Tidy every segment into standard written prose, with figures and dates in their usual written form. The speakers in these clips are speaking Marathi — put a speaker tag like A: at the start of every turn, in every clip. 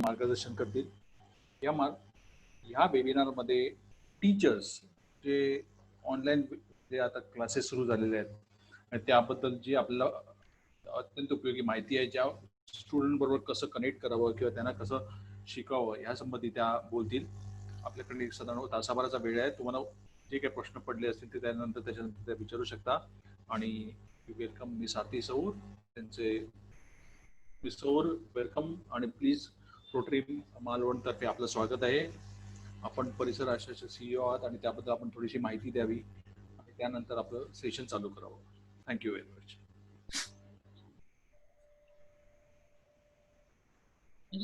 A: मार्गदर्शन करतील. ह्या वेबिनारमध्ये टीचर्स जे ऑनलाईन जे आता क्लासेस सुरू झालेले आहेत आणि त्याबद्दल जी आपल्याला अत्यंत उपयोगी माहिती आहे, ज्या स्टुडंट बरोबर कसं कनेक्ट करावं किंवा त्यांना कसं शिकावं ह्या संबंधी त्या बोलतील. आपल्याकडे साधारण तासाभराचा वेळ आहे. तुम्हाला जे काही प्रश्न पडले असतील ते त्याच्यानंतर त्या विचारू शकता. आणि वेलकम मिस आरती सौर, त्यांचे मिस सौर वेलकम. आणि प्लीज रोटरी मालवण तर्फे आपलं स्वागत आहे. आपण परिसर आश्रयाचे CEO आहात आणि त्याबद्दल आपण थोडीशी माहिती द्यावी आणि त्यानंतर आपलं सेशन चालू करावं. Thank you very much.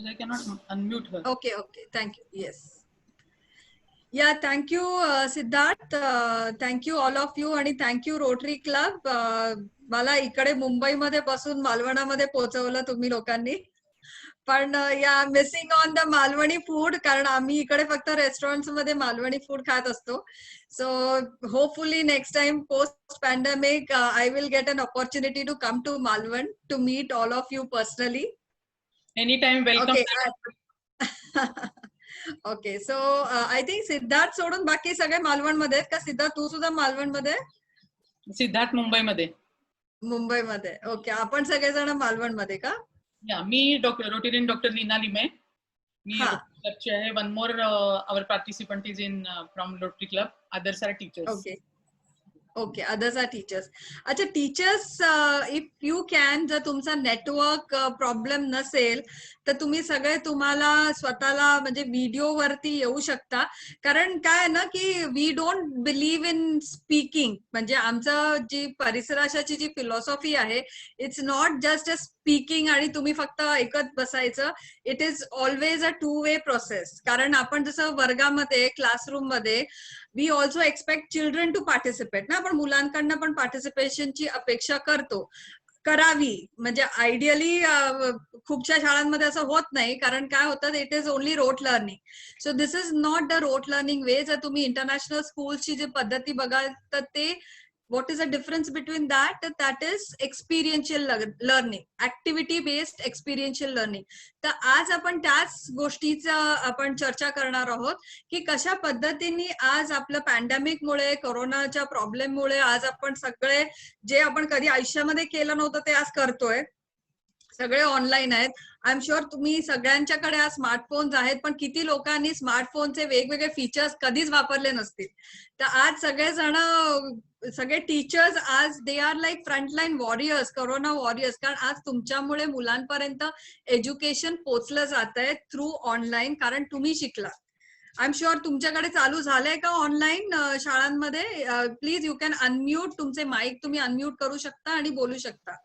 B: I cannot unmute her.
C: Okay, thank you. Yes. Yeah, thank you, Siddharth. Thank you all of you आणि thank you Rotary Club. मला इकडे मुंबईमध्ये बसून मालवणामध्ये पोहोचवलं तुम्ही लोकांनी. पण या missing on the Malvani food, कारण आम्ही इकडे फक्त रेस्टॉरंट्स मध्ये मालवणी फूड खात असतो. So hopefully next time post pandemic I will get an opportunity to come to Malvan to meet all of you personally.
B: Anytime welcome.
C: Okay, so I think Siddharth सोडून बाकी सगळे मालवण मध्ये आहेत का? सिद्धार्थ तू सुद्धा मालवण मध्ये?
B: सिद्धार्थ मुंबईमध्ये.
C: मुंबईमध्ये. ओके, आपण सगळेजण मालवण मध्ये का?
B: मी रोटेरियन डॉक्टर लीना लिमे. मी क्लबचे आहे. One more our participant is in from Rotary Club. Others are teachers.
C: Okay, others are teachers. अच्छा, टीचर्स इफ यू कॅन, जर तुमचा नेटवर्क प्रॉब्लेम नसेल तर तुम्ही सगळे तुम्हाला स्वतःला म्हणजे व्हिडिओ वरती येऊ शकता. कारण काय ना की we don't believe in speaking. म्हणजे आमचं जी परिसराची जी फिलॉसॉफी आहे, it's not just a speaking आणि तुम्ही फक्त ऐकत बसायचं. It is always a two way process. कारण आपण जसं वर्गामध्ये क्लासरूम मध्ये we also expect children to participate ना. आपण मुलांकडनं पण पार्टिसिपेशनची अपेक्षा करतो, करावी. म्हणजे आयडियली खूपशा शाळांमध्ये असं होत नाही. कारण काय होतं, it is only rote learning. So this is not the rote learning way. जर तुम्ही इंटरनॅशनल स्कूलची जी पद्धती बघाल तर ते what is the difference between that? That is experiential learning, activity based experiential learning. तर आज आपण त्याच गोष्टीचा आपण चर्चा करणार आहोत की कशा पद्धतीने आज आपलं पॅन्डेमिक मुळे, कोरोनाच्या प्रॉब्लेम मुळे आज आपण सगळे जे आपण कधी आयुष्यामध्ये केलं नव्हतं ते आज करतोय. सगळे ऑनलाईन आहेत. आय एम शुअर तुम्ही सगळ्यांच्याकडे आज स्मार्टफोन्स आहेत, पण किती लोकांनी स्मार्टफोनचे वेगवेगळे फीचर्स कधीच वापरले नसतील. तर आज सगळे टीचर्स आज they are like frontline warriors, corona warriors. कारण आज तुमच्यामुळे मुलांपर्यंत एज्युकेशन पोहोचलं जात आहे थ्रू ऑनलाईन, कारण तुम्ही शिकला. आय एम शुअर तुमच्याकडे चालू झालंय का ऑनलाईन शाळांमध्ये? Please you can unmute. तुमचे माईक तुम्ही अनम्यूट करू शकता आणि बोलू शकता.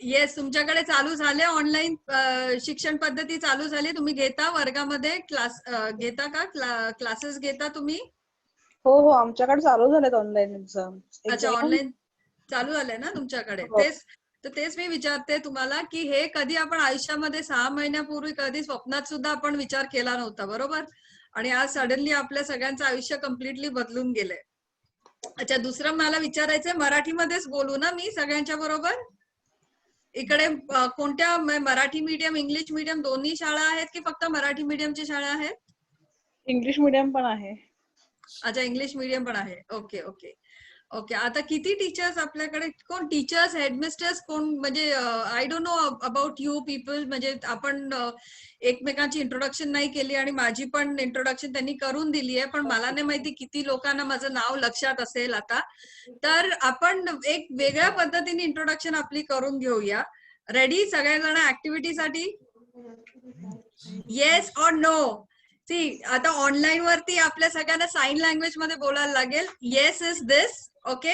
C: येस, तुमच्याकडे चालू झाले ऑनलाईन शिक्षण पद्धती चालू झाली. तुम्ही घेता वर्गामध्ये क्लास घेता का? क्लासेस घेता तुम्ही?
D: हो, आमच्याकडे चालू झालेत ऑनलाईन एक्झाम.
C: अच्छा, ऑनलाईन चालू झाले ना तुमच्याकडे? तेच मी विचारते तुम्हाला की हे कधी आपण आयुष्यामध्ये 6 महिन्यापूर्वी कधी स्वप्नात सुद्धा आपण विचार केला नव्हता, बरोबर? आणि आज सडनली आपल्या सगळ्यांचं आयुष्य कम्प्लिटली बदलून गेलंय. अच्छा, दुसरं मला विचारायचंय, मराठीमध्येच बोलू ना मी सगळ्यांच्या बरोबर? इकडे कोणत्या मराठी मीडियम, इंग्लिश मीडियम दोन्ही शाळा आहेत की फक्त मराठी मीडियमची शाळा आहेत?
D: इंग्लिश मीडियम पण आहे.
C: अच्छा, इंग्लिश मीडियम पण आहे. ओके. आता किती टीचर्स आपल्याकडे? कोण टीचर्स, हेडमिस्टर्स कोण? म्हणजे I don't know about you people. म्हणजे आपण एकमेकांची इंट्रोडक्शन नाही केली आणि माझी पण इंट्रोडक्शन त्यांनी करून दिली आहे, पण मला नाही माहिती किती लोकांना माझं नाव लक्षात असेल आता. तर आपण एक वेगळ्या पद्धतीने इंट्रोडक्शन आपली करून घेऊया. रेडी सगळेजण ऍक्टिव्हिटीसाठी? Yes or no? सी, आता ऑनलाईन वरती आपल्या सगळ्यांना साइन लँग्वेज मध्ये बोलायला लागेल. Yes is this, okay?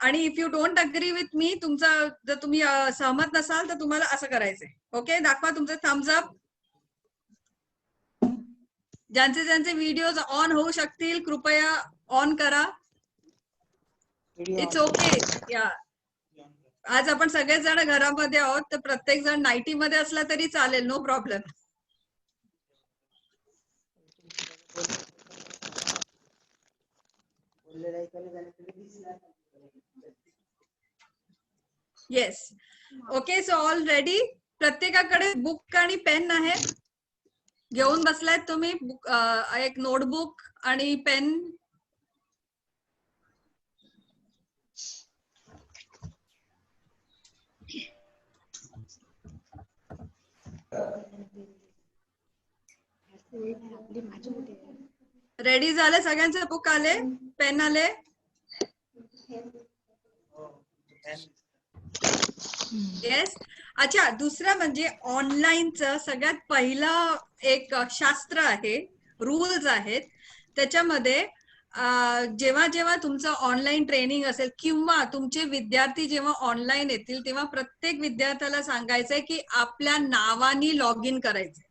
C: आणि if you don't agree with me, जर तुम्ही सहमत नसाल तर तुम्हाला असं करायचंय. ओके, दाखवा तुमचे थम्स अप. ज्यांचे व्हिडिओज ऑन होऊ शकतील कृपया ऑन करा. It's okay. या, आज आपण सगळेच जण घरामध्ये आहोत, तर प्रत्येक जण नाईटी मध्ये असला तरी चालेल, no problem. Yes, okay, so all ready? प्रत्येकाकडे बुक आणि पेन आहे? घेऊन बसलायत तुम्ही? एक नोटबुक आणि पेन? रेडी झाले सगळ्यांचे? बुक आले, पेन आले? येस. अच्छा, दुसरं म्हणजे ऑनलाईनचं सगळ्यात पहिलं एक शास्त्र आहे, रूल्स आहेत. त्याच्यामध्ये जेव्हा जेव्हा तुमचं ऑनलाईन ट्रेनिंग असेल किंवा तुमचे विद्यार्थी जेव्हा ऑनलाईन येतील तेव्हा प्रत्येक विद्यार्थ्याला सांगायचंय की आपल्या नावानी लॉग इन करायचंय.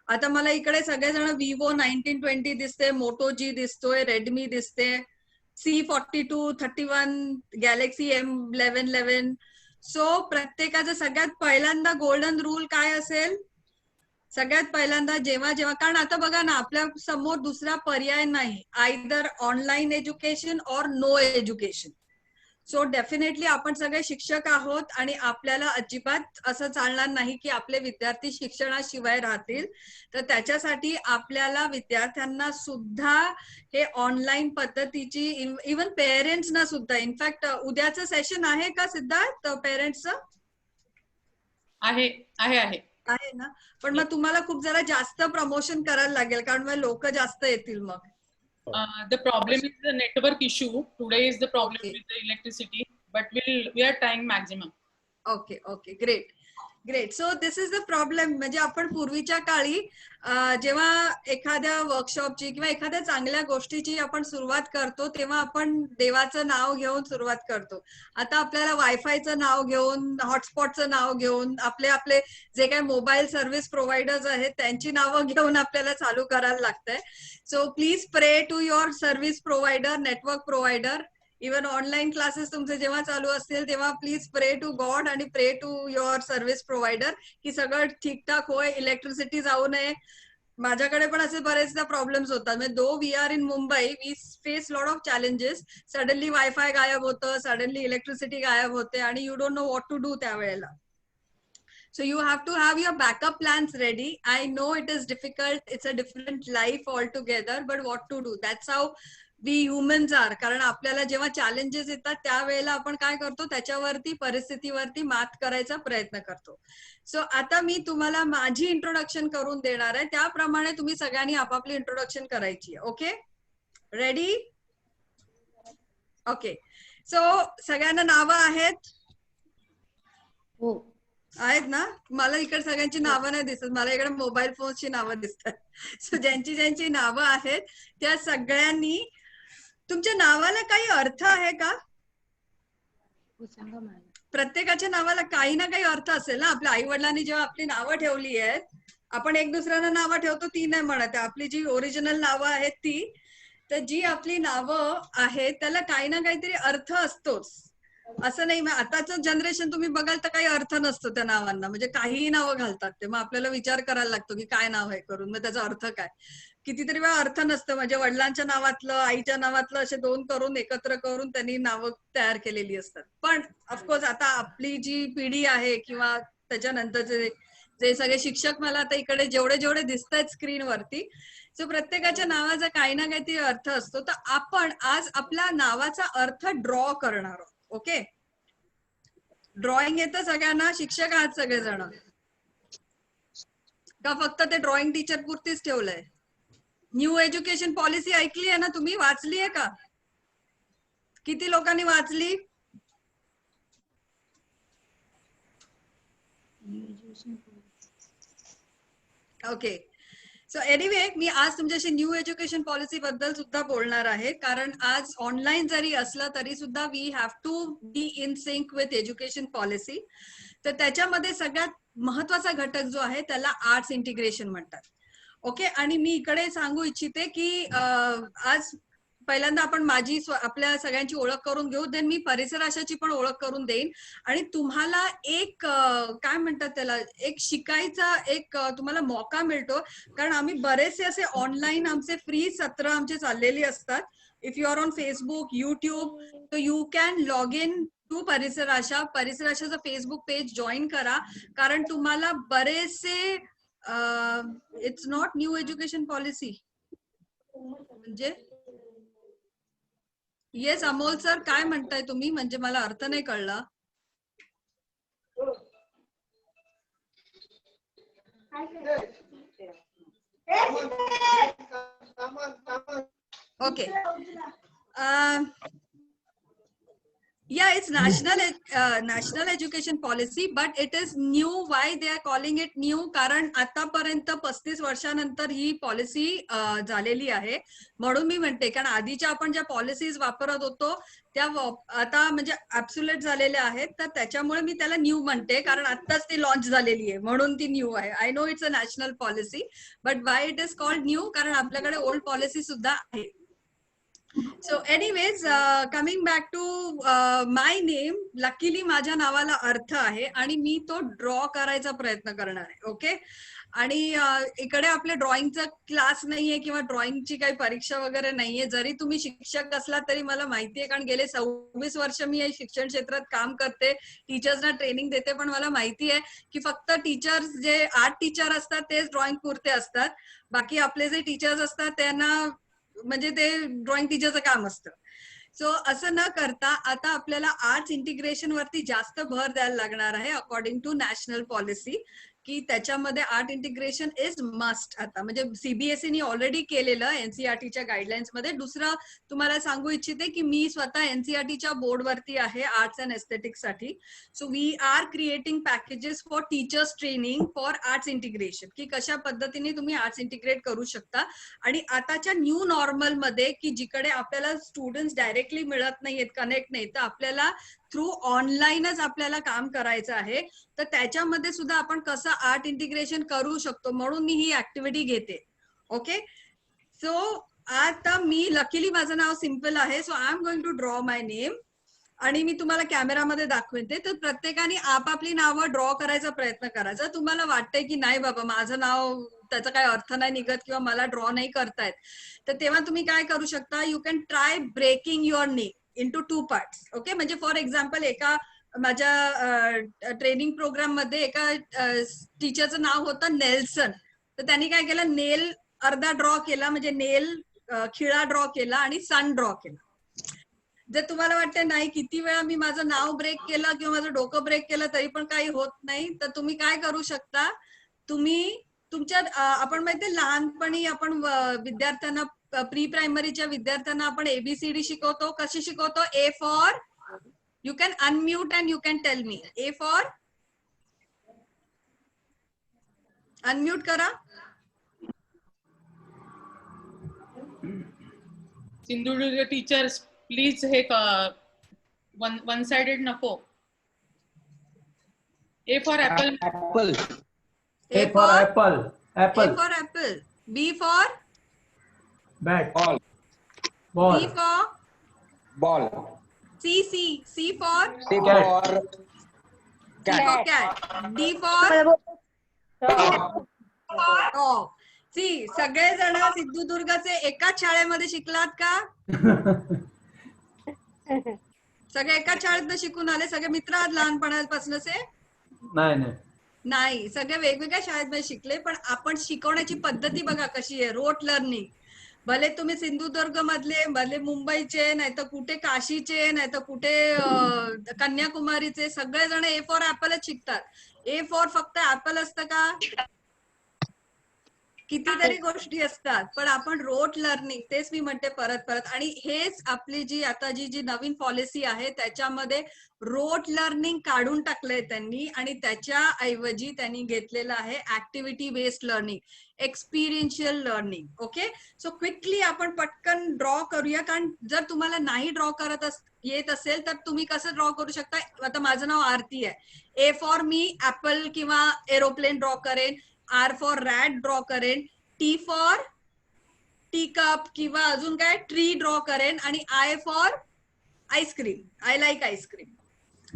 C: आता मला इकडे सगळेजण विवो 1920 दिसते, मोटो जी दिसतोय, रेडमी दिसते, C42, 31, गॅलेक्सी M1111. सो प्रत्येकाचा सगळ्यात पहिल्यांदा गोल्डन रूल काय असेल? सगळ्यात पहिल्यांदा जेव्हा जेव्हा, कारण आता बघा ना, आपल्या समोर दुसरा पर्याय नाही, आयदर ऑनलाईन एज्युकेशन और नो एज्युकेशन. सो डेफिनेटली आपण सगळे शिक्षक आहोत आणि आपल्याला अजिबात असं चालणार नाही की आपले विद्यार्थी शिक्षणाशिवाय राहतील. तर त्याच्यासाठी आपल्याला विद्यार्थ्यांना सुद्धा हे ऑनलाईन पद्धतीची, इव्हन पेरेंट्सना सुद्धा, इनफॅक्ट उद्याचं सेशन आहे का सिद्धार्थ पेरेंट्सचं?
B: आहे आहे आहे
C: आहे ना. पण मग तुम्हाला खूप जरा जास्त प्रमोशन करायला लागेल, कारण मग लोक जास्त येतील मग.
B: The problem is the network issue. Today is the problem
C: Okay.
B: with the electricity, but we are trying maximum.
C: Okay okay, great great. So this is the problem. म्हणजे आपण पूर्वीच्या काळी जेव्हा एखाद्या वर्कशॉपची किंवा एखाद्या चांगल्या गोष्टीची आपण सुरुवात करतो तेव्हा आपण देवाचं नाव घेऊन सुरुवात करतो. आता आपल्याला वायफायचं नाव घेऊन, हॉटस्पॉटचं नाव घेऊन, आपले आपले जे काही मोबाईल सर्व्हिस प्रोव्हायडर्स आहेत त्यांची नावं घेऊन आपल्याला चालू करायला लागतंय. So please pray to your service provider, network provider. Even online classes तुमचे जेव्हा चालू असतील तेव्हा प्लीज प्रे टू गॉड आणि प्रे टू युअर सर्व्हिस प्रोव्हायडर की सगळं ठीकठाक होय, इलेक्ट्रिसिटी जाऊ नये. माझ्याकडे पण असे बरेचदा प्रॉब्लेम्स होतात. म्हणजे though we are in Mumbai, we face lot of challenges. Suddenly wifi गायब होतं, सडनली इलेक्ट्रिसिटी गायब होते आणि you don't know what to do त्यावेळेला. So you have to have your backup plans ready. I know it is difficult. It's a different life altogether, but what to do? That's how we humans are. कारण आपल्याला जेव्हा चॅलेंजेस येतात त्यावेळेला आपण काय करतो, त्याच्यावरती, परिस्थितीवरती मात करायचा प्रयत्न करतो. सो आता मी तुम्हाला माझी इंट्रोडक्शन करून देणार आहे, त्याप्रमाणे तुम्ही सगळ्यांनी आपापली इंट्रोडक्शन करायची आहे. Okay, ready? ओके. सो सगळ्यांना नावं आहेत?
D: हो.
C: आहेत ना? मला इकडे सगळ्यांची नावं नाही दिसत, मला इकडे मोबाईल फोनची नावं दिसतात. सो ज्यांची ज्यांची नावं आहेत त्या सगळ्यांनी, तुमच्या नावाला काही अर्थ आहे का? प्रत्येकाच्या नावाला काही ना काही अर्थ असेल ना. आपल्या आई वडिलांनी जेव्हा आपली नावं ठेवली आहेत, आपण एक दुसऱ्यांना नावं ठेवतो ती नाही म्हणत, आपली जी ओरिजिनल नावं आहेत ती. तर जी आपली नावं आहेत त्याला काही ना काहीतरी अर्थ असतोच. असं नाही, मग आताचं जनरेशन तुम्ही बघाल तर काही अर्थ नसतो त्या नावांना, म्हणजे काहीही नावं घालतात ते. मग आपल्याला विचार करायला लागतो की काय नाव आहे करून, मग त्याचा अर्थ काय. कितीतरी वेळा अर्थ नसतं. म्हणजे वडिलांच्या नावातलं, आईच्या नावातलं असे दोन करून एकत्र करून त्यांनी नावं तयार केलेली असतात. पण ऑफकोर्स आता आपली जी पिढी आहे किंवा त्याच्यानंतरचे जे सगळे शिक्षक मला आता इकडे जेवढे जेवढे दिसत आहेत स्क्रीनवरती, सो प्रत्येकाच्या नावाचा काही ना काहीतरी अर्थ असतो. तर आपण आज आपल्या नावाचा अर्थ ड्रॉ करणार आहोत. ओके, ड्रॉइंग येतं सगळ्यांना? शिक्षक आहात सगळेजण का फक्त ते ड्रॉइंग टीचर पुरतीच ठेवलंय? न्यू एज्युकेशन पॉलिसी ऐकली आहे ना तुम्ही? वाचली आहे का? किती लोकांनी वाचली? ओके. सो एनिवे, मी आज तुमच्याशी न्यू एज्युकेशन पॉलिसी बद्दल सुद्धा बोलणार आहे. कारण आज ऑनलाईन जरी असलं तरी सुद्धा we have to be in sync with education policy. तर त्याच्यामध्ये सगळ्यात महत्वाचा घटक जो आहे त्याला आर्ट्स इंटिग्रेशन म्हणतात. ओके, आणि मी इकडे सांगू इच्छिते की आज पहिल्यांदा आपण माझी आपल्या सगळ्यांची ओळख करून घेऊ, देन मी परिसराशाची पण ओळख करून देईन आणि तुम्हाला एक काय म्हणतात त्याला, एक शिकायचा एक तुम्हाला मौका मिळतो. कारण आम्ही बरेचसे असे ऑनलाईन आमचे फ्री सत्र आमचे चाललेली असतात. If you are on Facebook, YouTube, so you can log in to परिसराशाचं फेसबुक पेज जॉईन करा, कारण तुम्हाला बरेचसे it's not new education policy म्हणजे येस अमोल सर काय म्हणताय तुम्ही, म्हणजे मला अर्थ नाही कळला. Okay. Yeah, it's national education policy, but it is new. Why they are calling it new? कारण आतापर्यंत 35 वर्षानंतर ही पॉलिसी झालेली आहे, म्हणून मी म्हणते. कारण आधीच्या आपण ज्या पॉलिसीज वापरत होतो त्या आता म्हणजे ऍब्सोल्यूट झालेल्या आहेत, तर त्याच्यामुळे मी त्याला न्यू म्हणते, कारण आत्ताच ती लॉन्च झालेली आहे म्हणून ती न्यू आहे. I know it's a national policy, but why it is called new, कारण आपल्याकडे ओल्ड पॉलिसी सुद्धा आहे. So anyways, coming back to my name, luckily माझ्या नावाला अर्थ आहे आणि मी तो ड्रॉ करायचा प्रयत्न करणार आहे. ओके. आणि इकडे आपल्या ड्रॉइंगचा क्लास नाहीये किंवा ड्रॉइंगची काही परीक्षा वगैरे नाहीये. जरी तुम्ही शिक्षक असला तरी मला माहितीये, कारण गेले 26 वर्ष मी या शिक्षण क्षेत्रात काम करते, टीचर्सना ट्रेनिंग देते, पण मला माहिती आहे की फक्त टीचर्स जे आर्ट टीचर असतात तेच ड्रॉइंग पुरते असतात. बाकी आपले जे टीचर्स असतात त्यांना म्हणजे ते ड्रॉइंग टीचरचं काम असतं. सो असं न करता आता आपल्याला आर्ट्स इंटिग्रेशन वरती जास्त भर द्यायला लागणार आहे अकॉर्डिंग टू नॅशनल पॉलिसी, की त्याच्यामध्ये आर्ट इंटिग्रेशन इज मस्ट. आता म्हणजे सीबीएसईनी ऑलरेडी केलेलं एनसीईआरटीच्या गाईडलाईन्स मध्ये. दुसरं तुम्हाला सांगू इच्छिते की मी स्वतः एनसीईआरटीच्या बोर्डवरती आहे आर्ट्स अँड एस्थेटिक्स साठी. So we are creating packages for teachers training for arts integration, की कशा पद्धतीने तुम्ही आर्ट्स इंटिग्रेट करू शकता. आणि आताच्या न्यू नॉर्मल मध्ये की जिकडे आपल्याला स्टुडंट्स डायरेक्टली मिळत नाहीयेत, कनेक्ट नाही, तर आपल्याला थ्रू ऑनलाईनच आपल्याला काम करायचं आहे, तर त्याच्यामध्ये सुद्धा आपण कसं आर्ट इंटिग्रेशन करू शकतो, म्हणून मी ही ऍक्टिव्हिटी घेते. ओके. सो आता मी लकीली माझं नाव सिम्पल आहे, so I am going to draw my name आणि मी तुम्हाला कॅमेरामध्ये दाखवते. तर प्रत्येकाने आपापली नावं ड्रॉ करायचा प्रयत्न करायचा. तुम्हाला वाटतंय की नाही बाबा माझं नाव त्याचा काही अर्थ नाही निघत किंवा मला ड्रॉ नाही करतायत, तर तेव्हा तुम्ही काय करू शकता, you can try breaking your name into 2 parts. Okay. म्हणजे फॉर एक्झाम्पल एका माझ्या ट्रेनिंग प्रोग्राम मध्ये एका टीचरचं नाव होतं नेल्सन, तर त्यांनी काय केलं, नेल अर्धा ड्रॉ केला, म्हणजे नेल खिळा ड्रॉ केला आणि सन ड्रॉ केला. जर तुम्हाला वाटतं नाही किती वेळा मी माझं नाव ब्रेक केलं किंवा माझं डोकं ब्रेक केलं तरी पण काही होत नाही, तर तुम्ही काय करू शकता, तुम्ही तुमच्या आपण माहितीये लहानपणी आपण विद्यार्थ्यांना प्री प्रायमरीच्या विद्यार्थ्यांना आपण एबीसीडी शिकवतो. कशी शिकवतो? A for, you can unmute and you can tell me. A for, unmute करा.
B: सिंधुदुर्ग टीचर्स प्लीज हे वन साइडेड नको. A for apple.
E: Apple.
C: A
E: for apple. Apple.
C: A for apple. B for
E: Bat.
F: Ball.
E: Ball.
C: C for
F: Ball.
C: C for
F: C
E: Cat.
F: for cat.
C: cat. D for dog. See सगळेजण सिंधुदुर्गचे एकाच शाळेमध्ये शिकलात का? सगळे एकाच शाळेत शिकून आले? सगळे मित्र आहात लहानपणापासूनचे? नाही, सगळे वेगवेगळ्या शाळेत शिकले, पण आपण शिकवण्याची पद्धती बघा कशी आहे, रोट लर्निंग. भले तुम्ही सिंधुदुर्ग मधले, भले मुंबईचे, नाही तर कुठे काशीचे, नाही तर कुठे कन्याकुमारीचे, सगळेजण ए फॉर ऍपलच शिकतात. ए फॉर फक्त ऍपल असतं का? कितीतरी गोष्टी असतात, पण आपण रोट लर्निंग, तेच मी म्हणते परत परत. आणि हेच आपली जी आता जी नवीन पॉलिसी आहे त्याच्यामध्ये रोट लर्निंग काढून टाकलंय त्यांनी, आणि त्याच्या ऐवजी त्यांनी घेतलेलं आहे activity based learning, experiential learning. Okay. So quickly आपण पटकन ड्रॉ करूया, कारण जर तुम्हाला नाही ड्रॉ करत येत असेल तर तुम्ही कसं ड्रॉ करू शकता. आता माझं नाव आरती आहे. ए फॉर मी ऍपल किंवा एरोप्लेन ड्रॉ करेन, आर फॉर रॅट ड्रॉ करेन, टी फॉर टी कप किंवा अजून काय ट्री ड्रॉ करेन, आणि I for ice cream, I like ice cream.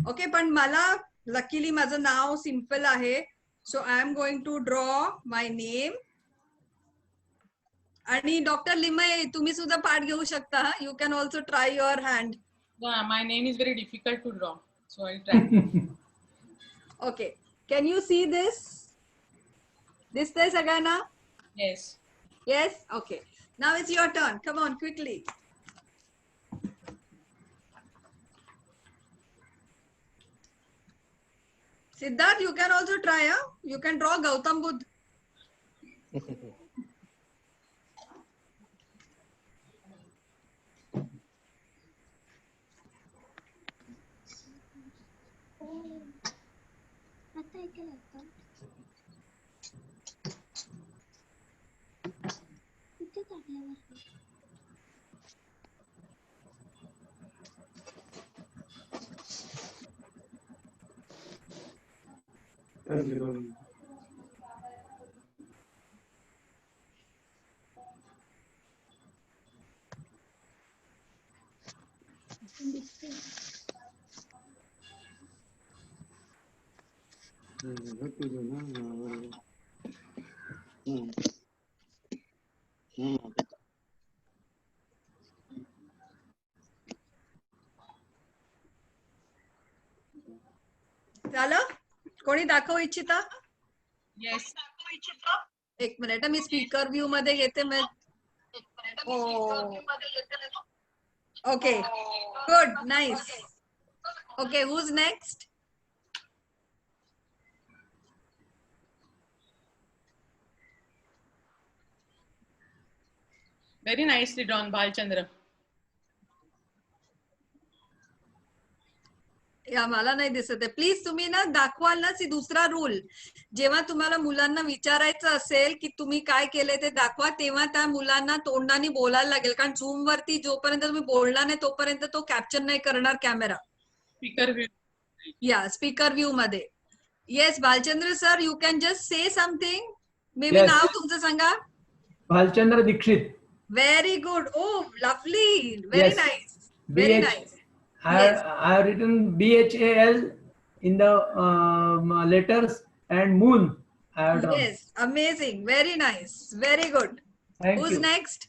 C: Okay. पण मला लकीली माझं नाव सिम्पल आहे, so I am going to draw my name. आणि डॉक्टर लिमये तुम्ही सुद्धा पाठ घेऊ शकता. You can also try your hand.
B: Yeah, my name is very difficult to draw, so I'll try.
C: Okay. Can you see this? दिसतंय सगळ्यांना?
B: Yes.
C: Yes? Okay. Now it's your turn. Come on, quickly. Siddharth, you can also try, huh? You can draw Gautam Buddha. झालं? कोणी दाखवू इच्छिता?
B: Yes.
C: एक मिनिट मी स्पीकर व्ह्यू मध्ये घेते. Okay good nice. Okay who's next?
B: Very nicely drawn, Bhalchandra.
C: या मला नाही दिसत आहे. प्लीज तुम्ही ना दाखवाल ना दुसरा रूल. जेव्हा तुम्हाला मुलांना विचारायचं असेल की तुम्ही काय केले ते दाखवा, तेव्हा त्या मुलांना तोंडाने बोलायला लागेल. कारण झूम वरती जोपर्यंत तुम्ही बोलणार नाही तोपर्यंत तो कॅप्चर नाही करणार कॅमेरा.
B: Speaker view.
C: या स्पीकर व्ह्यू मध्ये. Yes Bhalchandra sir, you can just say something. May be
E: Yes.
C: नाव तुमचं सांगा.
E: Bhalchandra Dikshit.
C: Very good. Oh, lovely. Very
E: Yes.
C: nice. Very
E: BH.
C: nice.
E: I
C: Yes.
E: have written BHAL in the letters and moon. I have drawn.
C: Yes. Amazing. Very nice. Very good.
E: Thank
C: Who's
E: you.
C: next?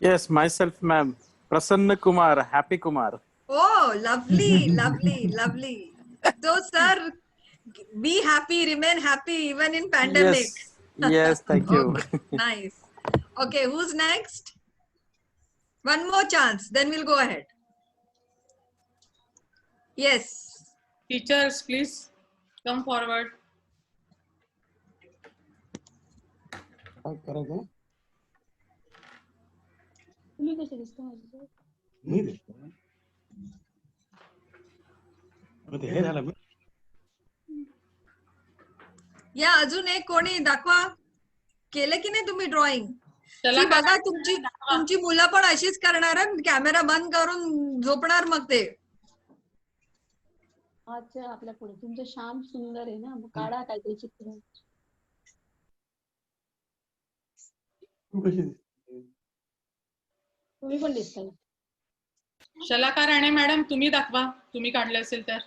G: Yes, myself, ma'am. Prasanna Kumar, Happy Kumar.
C: Oh, lovely, lovely, lovely. So, sir, be happy, remain happy even in pandemic.
G: Yes, yes, thank you.
C: Okay, nice. Okay, who's next? One more chance, then we'll go ahead. Yes.
B: Teachers, please come forward.
F: काय करायचं?
D: तुम्ही कसे दिसता माझ्यासोबत?
F: मी दिसतो. मग ते हे झालं बघ.
C: या अजून एक कोणी दाखवा. केलं की नाही तुम्ही ड्रॉइंग?
B: चला
C: बघा तुमची मुलं पण अशीच करणार. कॅमेरा बंद करून झोपणार मग ते.
D: अच्छा, आपल्या पुढे तुमचं श्याम सुंदर आहे ना, मग काढा काहीतरी चित्र.
F: तू कशी दिसते?
D: तुम्ही पण दिसताय.
B: शलाका राणे मॅडम, तुम्ही दाखवा, तुम्ही काढले असेल तर.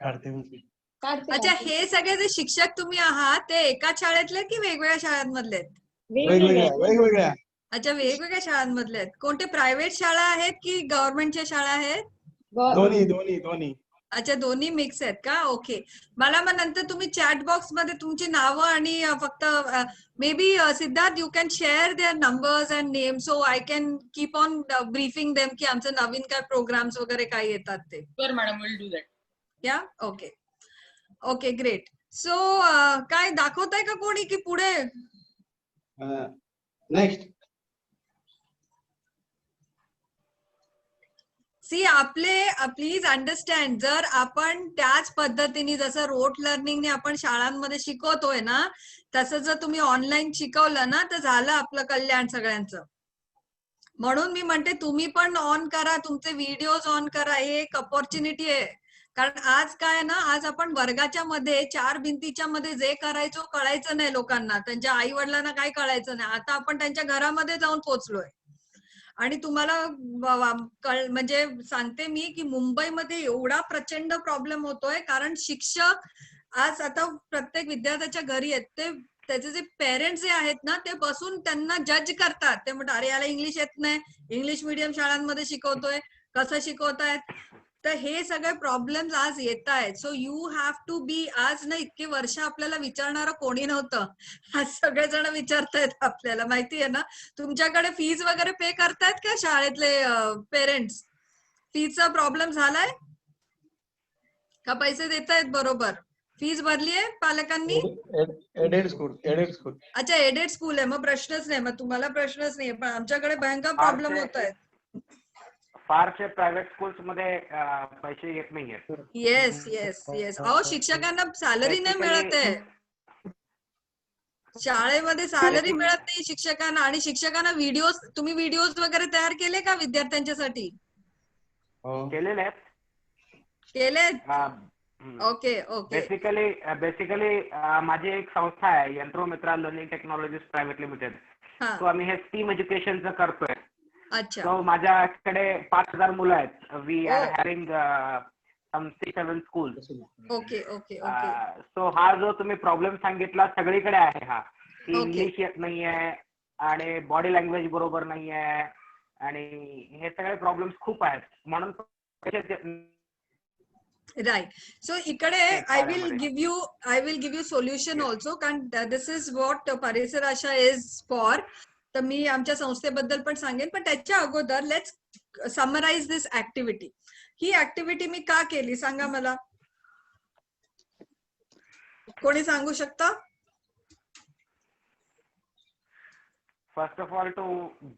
F: काढते म्हणते.
C: अच्छा, हे सगळे जे शिक्षक तुम्ही आहात ते एका शाळेतले की वेगवेगळ्या शाळांमधले आहेत?
F: वेगवेगळ्या.
C: अच्छा, वेगवेगळ्या शाळांमधले आहेत. कोणते प्रायव्हेट शाळा आहेत की गव्हर्नमेंटच्या शाळा आहेत?
F: दोन्ही.
C: अच्छा, दोन्ही मिक्स आहेत का? ओके. मला मग नंतर तुम्ही चॅट बॉक्स मध्ये तुमची नावं आणि फक्त maybe Siddharth you can share their numbers and name so I can keep on briefing them की आमचं नवीन काय प्रोग्राम्स वगैरे काय येतात ते.
B: Sure, madam, we'll do that.
C: या ओके. Okay great. सो काय दाखवताय का कोणी की पुढे?
F: नेक्स्ट.
C: सी आपले प्लीज अंडरस्टँड, जर आपण त्याच पद्धतीने जसं रोट लर्निंगने आपण शाळांमध्ये शिकवतोय ना, तसं जर तुम्ही ऑनलाईन शिकवलं ना तर झालं आपलं कल्याण सगळ्यांचं. म्हणून मी म्हणते तुम्ही पण ऑन करा, तुमचे व्हिडिओज ऑन करा. हे एक अपॉर्च्युनिटी आहे. कारण आज काय ना, आज आपण वर्गाच्या मध्ये चार भिंतीच्या मध्ये जे करायचो कळायचं नाही लोकांना, त्यांच्या आई वडिलांना काय कळायचं नाही. आता आपण त्यांच्या घरामध्ये जाऊन पोहोचलोय. आणि तुम्हाला म्हणजे सांगते मी की मुंबईमध्ये एवढा प्रचंड प्रॉब्लेम होतोय कारण शिक्षक आज आता प्रत्येक विद्यार्थ्याच्या घरी आहेत. ते त्याचे जे पेरेंट्स जे आहेत ना ते बसून त्यांना जज करतात. ते म्हणतात अरे याला इंग्लिश येत नाही, इंग्लिश मीडियम शाळांमध्ये शिकवतोय, कसं शिकवतायत. तर हे सगळे प्रॉब्लेम्स आज येत आहेत. सो यू हॅव टू बी, आज ना इतके वर्ष आपल्याला विचारणारं कोणी नव्हतं, आज सगळेजण विचारतायत आपल्याला. माहितीये ना, तुमच्याकडे फीज वगैरे पे करतायत का शाळेतले पेरेंट्स? फीचा प्रॉब्लेम झालाय का? पैसे देत आहेत बरोबर? फीज भरली आहे पालकांनी?
F: Aided school.
C: अच्छा, एडेड स्कूल आहे, मग प्रश्नच नाही, मग तुम्हाला प्रश्नच नाही. पण आमच्याकडे भयंकर प्रॉब्लेम होत आहेत.
H: फारसे प्रायव्हेट स्कूल्स मध्ये पैसे येत नाहीये.
C: Yes yes yes. अहो शिक्षकांना सॅलरी नाही मिळत आहे, शाळेमध्ये सॅलरी मिळत नाही शिक्षकांना. आणि शिक्षकांना व्हिडिओज, तुम्ही व्हिडिओज वगैरे तयार केले का विद्यार्थ्यांच्यासाठी?
H: केलेले आहेत.
C: केलेत? Okay okay.
H: बेसिकली माझी एक संस्था आहे, यंत्रोमित्रा लर्निंग टेक्नॉलॉजीज प्रायव्हेट लिमिटेड. तो आम्ही हे स्टीम एज्युकेशनचं करतोय.
C: अच्छा.
H: तो माझ्याकडे 5,000 मुलं आहेत. We are having some 6-7 schools.
C: Okay okay okay.
H: So हा जो तुम्ही प्रॉब्लेम सांगितला सगळीकडे आहे हा, की
C: Okay.
H: इंग्लिश येत नाहीये आणि बॉडी लँग्वेज बरोबर नाहीये आणि हे सगळे प्रॉब्लेम्स खूप आहेत. म्हणून
C: राईट. सो इकडे I will give you solution also, कारण दिस इज व्हॉट परिसर आशा इज फॉर. तर मी आमच्या संस्थेबद्दल पण सांगेन, पण त्याच्या अगोदर लेट्स समराइज दिस ऍक्टिव्हिटी. ही ऍक्टिव्हिटी मी का केली सांगा मला, कोणी सांगू शकता?
H: First of all to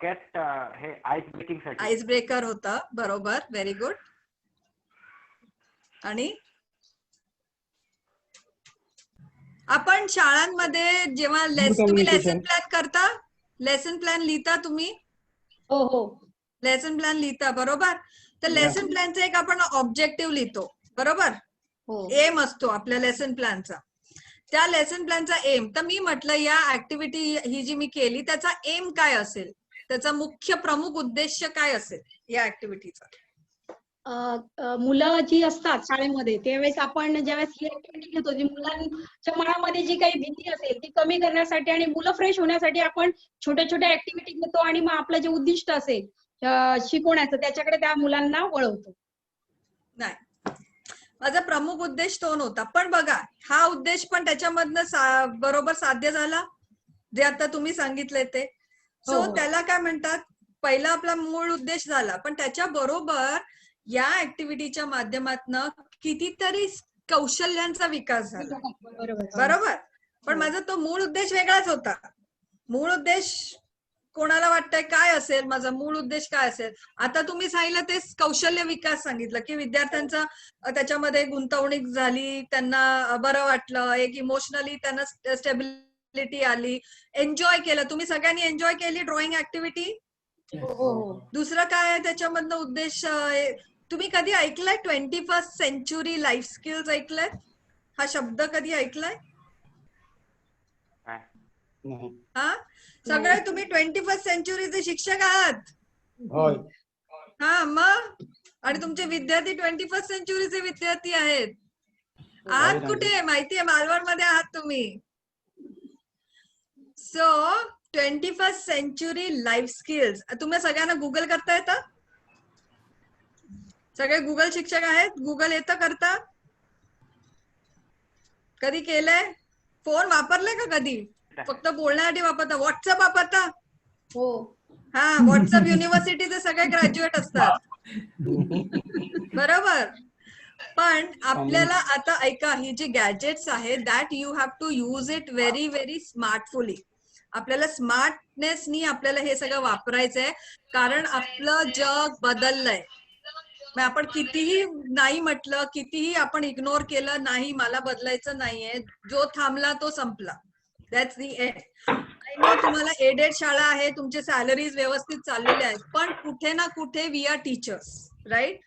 H: get हे आईस ब्रेकिंग साठी.
C: आईस ब्रेकर होता, बरोबर, व्हेरी गुड. आणि आपण शाळांमध्ये जेव्हा तुम्ही लेसन प्लॅन करता, लेसन प्लॅन लिहिता तुम्ही?
I: हो हो.
C: लेसन प्लॅन लिहिता, बरोबर. तर लेसन प्लॅनचा एक आपण ऑब्जेक्टिव्ह लिहितो, बरोबर. एम असतो आपल्या लेसन प्लॅनचा. त्या लेसन प्लॅनचा एम, तर मी म्हटलं या ऍक्टिव्हिटी ही जी मी केली त्याचा एम काय असेल, त्याचा मुख्य प्रमुख उद्देश काय असेल या ऍक्टिव्हिटीचा?
I: मुलं जी असतात शाळेमध्ये त्यावेळेस आपण ज्यावेळेस ही ऍक्टिव्हिटी घेतो, जी मुलांच्या मनामध्ये जी काही भीती असेल ती कमी करण्यासाठी आणि मुलं फ्रेश होण्यासाठी आपण छोट्या छोट्या ऍक्टिव्हिटी घेतो आणि मग आपलं जे उद्दिष्ट असेल शिकवण्याचं त्याच्याकडे त्या मुलांना वळवतो.
C: नाही, माझा प्रमुख उद्देश तो नव्हता. पण बघा, हा उद्देश पण त्याच्यामधनं बरोबर साध्य झाला जे आता तुम्ही सांगितले ते. सो त्याला काय म्हणतात, पहिला आपला मूळ उद्देश झाला, पण त्याच्या बरोबर या ऍक्टिव्हिटीच्या माध्यमातून कितीतरी कौशल्यांचा विकास झाला, बरोबर. पण माझा तो मूळ उद्देश वेगळाच होता. मूळ उद्देश कोणाला वाटतंय काय असेल, माझा मूळ उद्देश काय असेल? आता तुम्ही सांगितलं ते कौशल्य विकास सांगितलं, की विद्यार्थ्यांचा त्याच्यामध्ये गुंतवणूक झाली, त्यांना बरं वाटलं, एक इमोशनली त्यांना स्टेबिलिटी आली, एन्जॉय केलं. तुम्ही सगळ्यांनी एन्जॉय केली ड्रॉइंग ऍक्टिव्हिटी? दुसरं काय आहे त्याच्यामधनं उद्देश? तुम्ही कधी ऐकलाय 21st सेंचुरी लाईफ स्किल्स? ऐकलाय हा शब्द? कधी ऐकलाय? हा, सगळे तुम्ही 21st सेंचुरीचे शिक्षक आहात. हा, मग आणि तुमचे विद्यार्थी 21st सेंचुरीचे विद्यार्थी आहेत. आहात कुठे माहितीये? मालवण मध्ये आहात तुम्ही. So 21st century life skills तुम्ही सगळ्यांना गुगल करता येतं? सगळे गुगल शिक्षक आहेत? गुगल येतं करता? कधी केलंय? फोन वापरलाय का कधी? फक्त बोलण्यासाठी वापरता? व्हॉट्सअप वापरता?
I: हो.
C: हा, व्हॉट्सअप युनिव्हर्सिटीचे सगळे ग्रॅज्युएट असतात, बरोबर. पण आपल्याला आता ऐका, ही जी गॅजेट्स आहेत that you have to use it very very smartfully. आपल्याला स्मार्टनेसनी आपल्याला हे सगळं वापरायचंय, कारण आपलं जग बदललंय. आपण कितीही नाही म्हटलं, कितीही आपण इग्नोर केलं, नाही मला बदलायचं नाहीये, जो थांबला तो संपला. That's the end. I know तुम्हाला एडेड शाळा आहे, तुमचे सॅलरीज व्यवस्थित चाललेले आहेत, पण कुठे ना कुठे वी आर टीचर्स, राईट.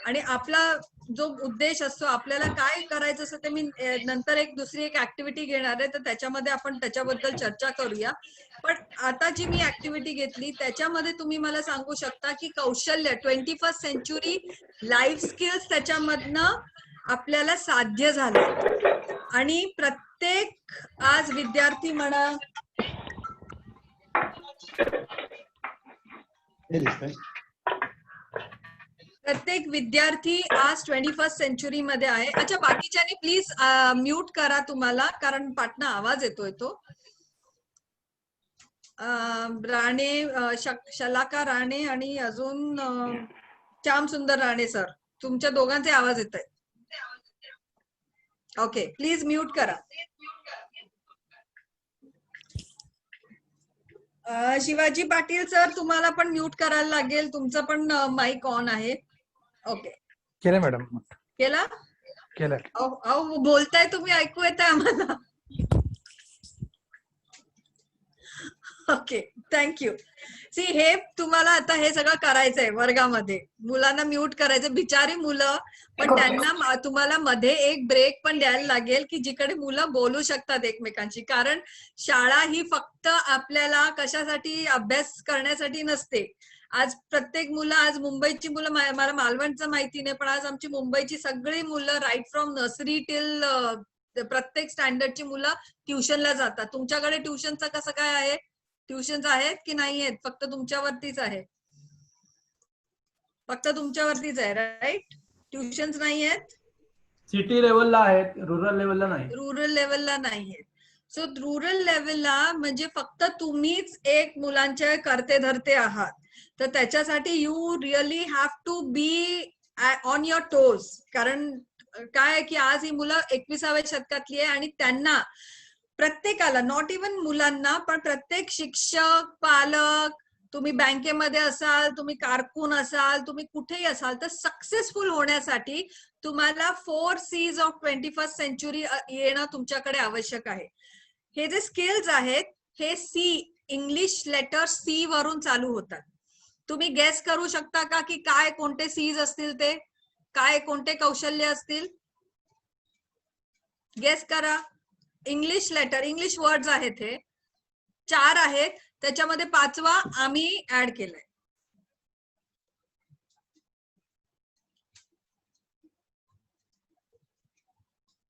C: आणि आपला जो उद्देश असतो, आपल्याला काय करायचं असतं ते मी नंतर दुसरी एक ऍक्टिव्हिटी घेणार आहे, तर त्याच्यामध्ये आपण त्याच्याबद्दल चर्चा करूया. पण आता जी मी ऍक्टिव्हिटी घेतली त्याच्यामध्ये तुम्ही मला सांगू शकता की कौशल्य 21st सेंचुरी लाईफ स्किल्स त्याच्यामधनं आपल्याला साध्य झालं. आणि प्रत्येक आज विद्यार्थी म्हणा,
F: हे दिसतंय.
C: प्रत्येक विद्यार्थी आज 21st सेंचुरी मध्ये आहे. अच्छा, बाकीच्यानी प्लीज म्यूट करा तुम्हाला, कारण पाटणा आवाज येतोय तो. राणे, शलाका राणे आणि अजून श्याम सुंदर राणे सर, तुमच्या दोघांचे आवाज येत आहेत. ओके, प्लीज म्यूट करा. शिवाजी पाटील सर, तुम्हाला पण म्यूट करायला लागेल, तुमचं पण माईक ऑन आहे. ओके,
F: केलं मॅडम.
C: केला?
F: केलं.
C: अहो बोलताय तुम्ही, ऐकू येत आहे आम्हाला. Okay, thank you. सी, हे तुम्हाला आता हे सगळं करायचंय वर्गामध्ये, मुलांना म्यूट करायचं. बिचारी मुलं, पण त्यांना तुम्हाला मध्ये एक ब्रेक पण द्यायला लागेल की जिकडे मुलं बोलू शकतात एकमेकांशी. कारण शाळा ही फक्त आपल्याला कशासाठी अभ्यास करण्यासाठी नसते. आज प्रत्येक मुलं, आज मुंबईची मुलं, मला मालवणचं माहिती नाही, पण आज आमची मुंबईची सगळी मुलं राईट फ्रॉम नर्सरी टिल प्रत्येक स्टँडर्डची मुलं ट्युशनला जातात. तुमच्याकडे ट्युशनचं कसं काय आहे? ट्युशन्स आहेत की नाही आहेत? फक्त तुमच्यावरतीच आहे, फक्त तुमच्यावरतीच आहे, राईट? ट्युशन्स नाही आहेत,
E: सिटी लेवलला आहेत, रुरल लेवलला नाही.
C: रुरल लेवलला नाही आहेत. सो रुरल लेवलला म्हणजे फक्त तुम्हीच एक मुलांचे करते धरते आहात. तर त्याच्यासाठी you really have to be on your toes. कारण काय की आज ही मुलं 21व्या शतकातली आहे आणि त्यांना प्रत्येकाला, नॉट इव्हन मुलांना, पण प्रत्येक शिक्षक, पालक, तुम्ही बँकेमध्ये असाल, तुम्ही कारकून असाल, तुम्ही कुठेही असाल, तर सक्सेसफुल होण्यासाठी तुम्हाला 4 C's ऑफ 21st सेंचुरी येणं तुमच्याकडे आवश्यक आहे. हे जे स्किल्स आहेत, हे सी, इंग्लिश लेटर सी वरून चालू होतात. तुम्ही गेस करू शकता का की काय, कोणते सीज असतील ते, काय कोणते कौशल्य असतील? गेस करा. इंग्लिश लेटर, इंग्लिश वर्ड्स आहेत, हे 4 आहेत, त्याच्यामध्ये 5वा आम्ही ऍड केलाय.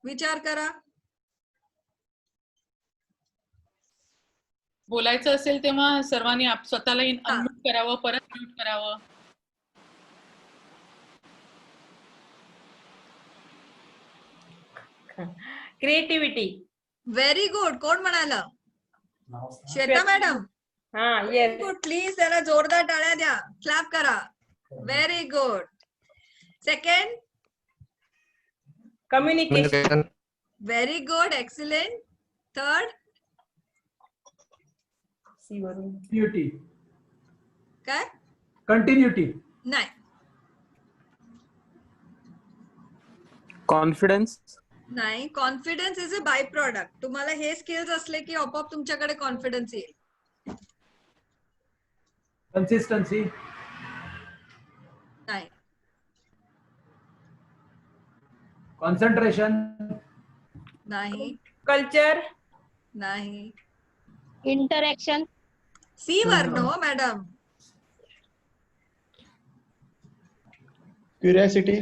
C: विचार करा.
B: बोलायचं असेल तेव्हा सर्वांनी स्वतःला अनम्यूट करावं, परत म्यूट करावं.
J: क्रिएटिव्हिटी.
C: Very good. कोण म्हणाला? Shweta madam. Very good. Please त्याला जोरदार टाळ्या द्या, क्लॅप करा. Very good. Second,
J: communication.
C: Very good, excellent. Third,
E: continuity.
C: काय?
E: कंटिन्युटी
C: नाही.
G: कॉन्फिडन्स
C: नाही, confidence is a bye product. तुम्हाला हे स्किल्स असले की आपोआप तुमच्याकडे कॉन्फिडन्स येईल.
E: कन्सिस्टन्सी
C: नाही.
E: कॉन्सन्ट्रेशन
C: नाही.
J: कल्चर
C: नाही.
I: इंटरॅक्शन.
C: सी वर नो मॅडम.
F: क्युरियोसिटी.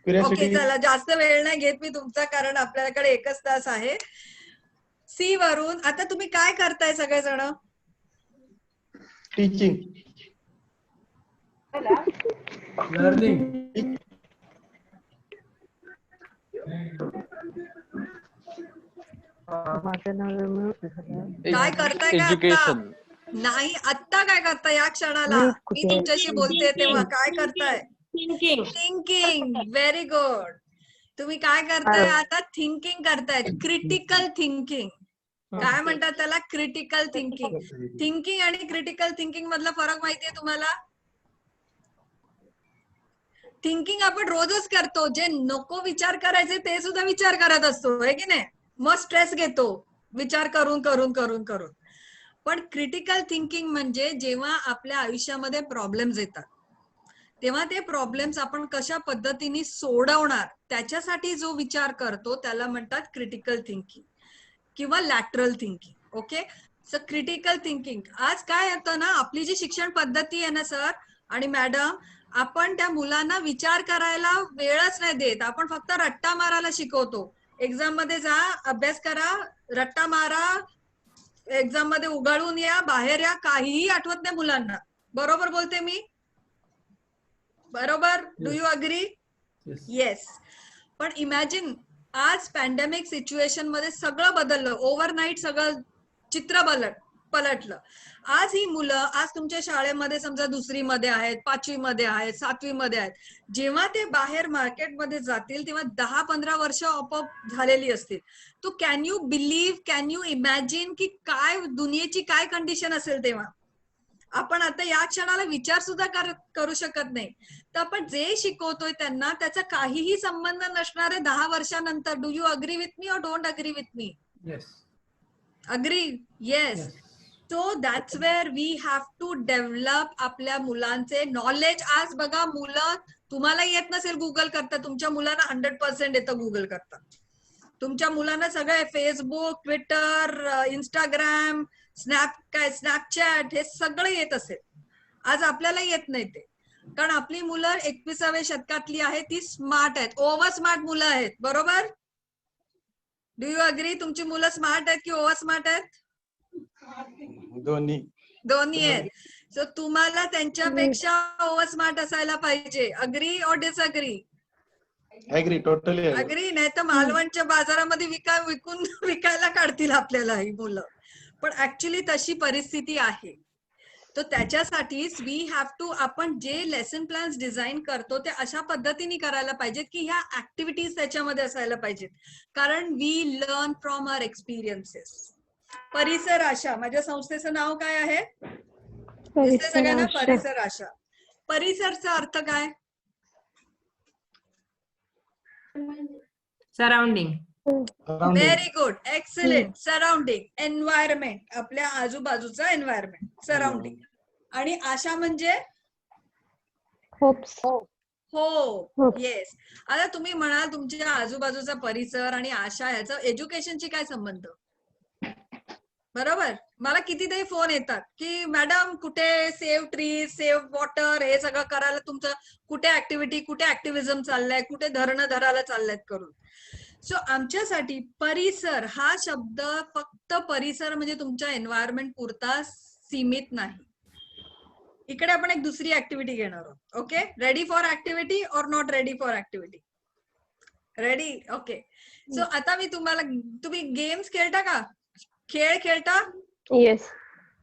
C: ओके, चला जास्त वेळ नाही घेत मी तुमचा, कारण आपल्याकडे 1च तास आहे. सी वरून आता तुम्ही काय करताय सगळेजण?
F: टीचिंग.
E: लर्निंग.
C: काय करताय का
G: एज्युकेशन.
C: नाही, आत्ता काय करताय या क्षणाला? मी तुमच्याशी बोलते तेव्हा काय करताय?
I: थिंकिंग.
C: थिंकिंग. Very good. तुम्ही काय करताय आता? थिंकिंग करताय. Critical thinking. काय म्हणतात त्याला? Critical thinking. थिंकिंग आणि क्रिटिकल थिंकिंग मधला फरक माहितीये तुम्हाला? थिंकिंग आपण रोजच करतो, जे नको विचार करायचे ते सुद्धा विचार करत असतो, आहे की नाही? मग स्ट्रेस घेतो विचार करून करून करून करून. पण क्रिटिकल थिंकिंग म्हणजे जेव्हा आपल्या आयुष्यामध्ये प्रॉब्लेम्स येतात, तेव्हा ते प्रॉब्लेम्स आपण कशा पद्धतीने सोडवणार त्याच्यासाठी जो विचार करतो त्याला म्हणतात क्रिटिकल थिंकिंग किंवा lateral thinking. Okay, so critical thinking. आज काय होतं ना, आपली जी शिक्षण पद्धती आहे ना सर आणि मॅडम, आपण त्या मुलांना विचार करायला वेळच नाही देत. आपण फक्त रट्टा मारायला शिकवतो. एक्झाम मध्ये जा, अभ्यास करा, रट्टा मारा, एक्झाम मध्ये उगाळून या, बाहेर या, काहीही आठवत नाही मुलांना. बरोबर बोलते मी? बरोबर? Do you agree? येस. पण इमॅजिन आज पॅन्डेमिक सिच्युएशन मध्ये सगळं बदललं, ओव्हरनाईट सगळं चित्र पलटलं. आज ही मुलं आज तुमच्या शाळेमध्ये समजा 2री मध्ये आहेत, 5वी मध्ये आहेत, 7वी मध्ये आहेत. जेव्हा ते बाहेर मार्केटमध्ये जातील तेव्हा 10-15 वर्ष आपोआप झालेली असतील. तो can you believe, can you imagine की काय दुनियेची काय कंडिशन असेल तेव्हा? आपण आता या क्षणाला विचार सुद्धा करू शकत नाही. तर आपण जे शिकवतोय त्यांना त्याचा काहीही संबंध नसणार आहे 10 वर्षानंतर. Do you agree with me or don't agree with me?
E: Yes.
C: Agree? Yes. So that's where we have to develop आपल्या मुलांचे नॉलेज. आज बघा मुलं, तुम्हाला येत नसेल गुगल करता, तुमच्या मुलांना 100% येतं गुगल करता. तुमच्या मुलांना सगळं फेसबुक, ट्विटर, इंस्टाग्राम, स्नॅपचॅट हे सगळं येत असेल. आज आपल्याला येत नाही ते, कारण आपली मुलं 21व्या शतकातली आहेत, ती स्मार्ट आहेत, ओव्हर स्मार्ट मुलं आहेत. बरोबर? Do you agree? तुमची मुलं स्मार्ट आहेत की ओव्हर स्मार्ट आहेत? दोन्ही आहेत. सो तुम्हाला त्यांच्यापेक्षा ओव्हर स्मार्ट असायला पाहिजे. अग्री और डिसअग्री?
G: Totally
C: agree. नाही तर मालवणच्या बाजारामध्ये विकायला काढतील आपल्याला ही मुलं. पण ऍक्च्युली तशी परिस्थिती आहे. तर त्याच्यासाठीच वी हॅव टू, आपण जे लेसन प्लॅन्स डिझाईन करतो ते अशा पद्धतीने करायला पाहिजेत की ह्या ऍक्टिव्हिटीज त्याच्यामध्ये असायला पाहिजेत, कारण we learn from our experiences. परिसर आशा, माझ्या संस्थेचं नाव काय आहे? दिसते सगळ्यांना? परिसर आशा. परिसरचा अर्थ काय?
J: Surrounding.
C: Very good, excellent. Surrounding, environment, आपल्या आजूबाजूचा एन्व्हायरमेंट, सराउंडिंग. आणि आशा म्हणजे
K: होप्स.
C: हो, येस. आता तुम्ही म्हणाल तुमच्या आजूबाजूचा परिसर आणि आशा ह्याचा एज्युकेशनची काय संबंध? बरोबर. मला कितीतरी फोन येतात की मॅडम कुठे सेव्ह ट्रीज, सेव्ह वॉटर हे सगळं करायला तुमचं कुठे ऍक्टिव्हिटी, कुठे ऍक्टिव्हिजम चाललंय, कुठे धरणं धरायला चाललंयत करून. सो आमच्यासाठी परिसर हा शब्द फक्त परिसर म्हणजे तुमच्या एन्व्हायरमेंट पुरता सीमित नाही. इकडे आपण एक दुसरी ऍक्टिव्हिटी घेणार आहोत. ओके, रेडी फॉर ऍक्टिव्हिटी और not ready for activity? Ready? Okay. So आता मी तुम्ही गेम्स खेळता का? खेळ खेळता?
K: येस.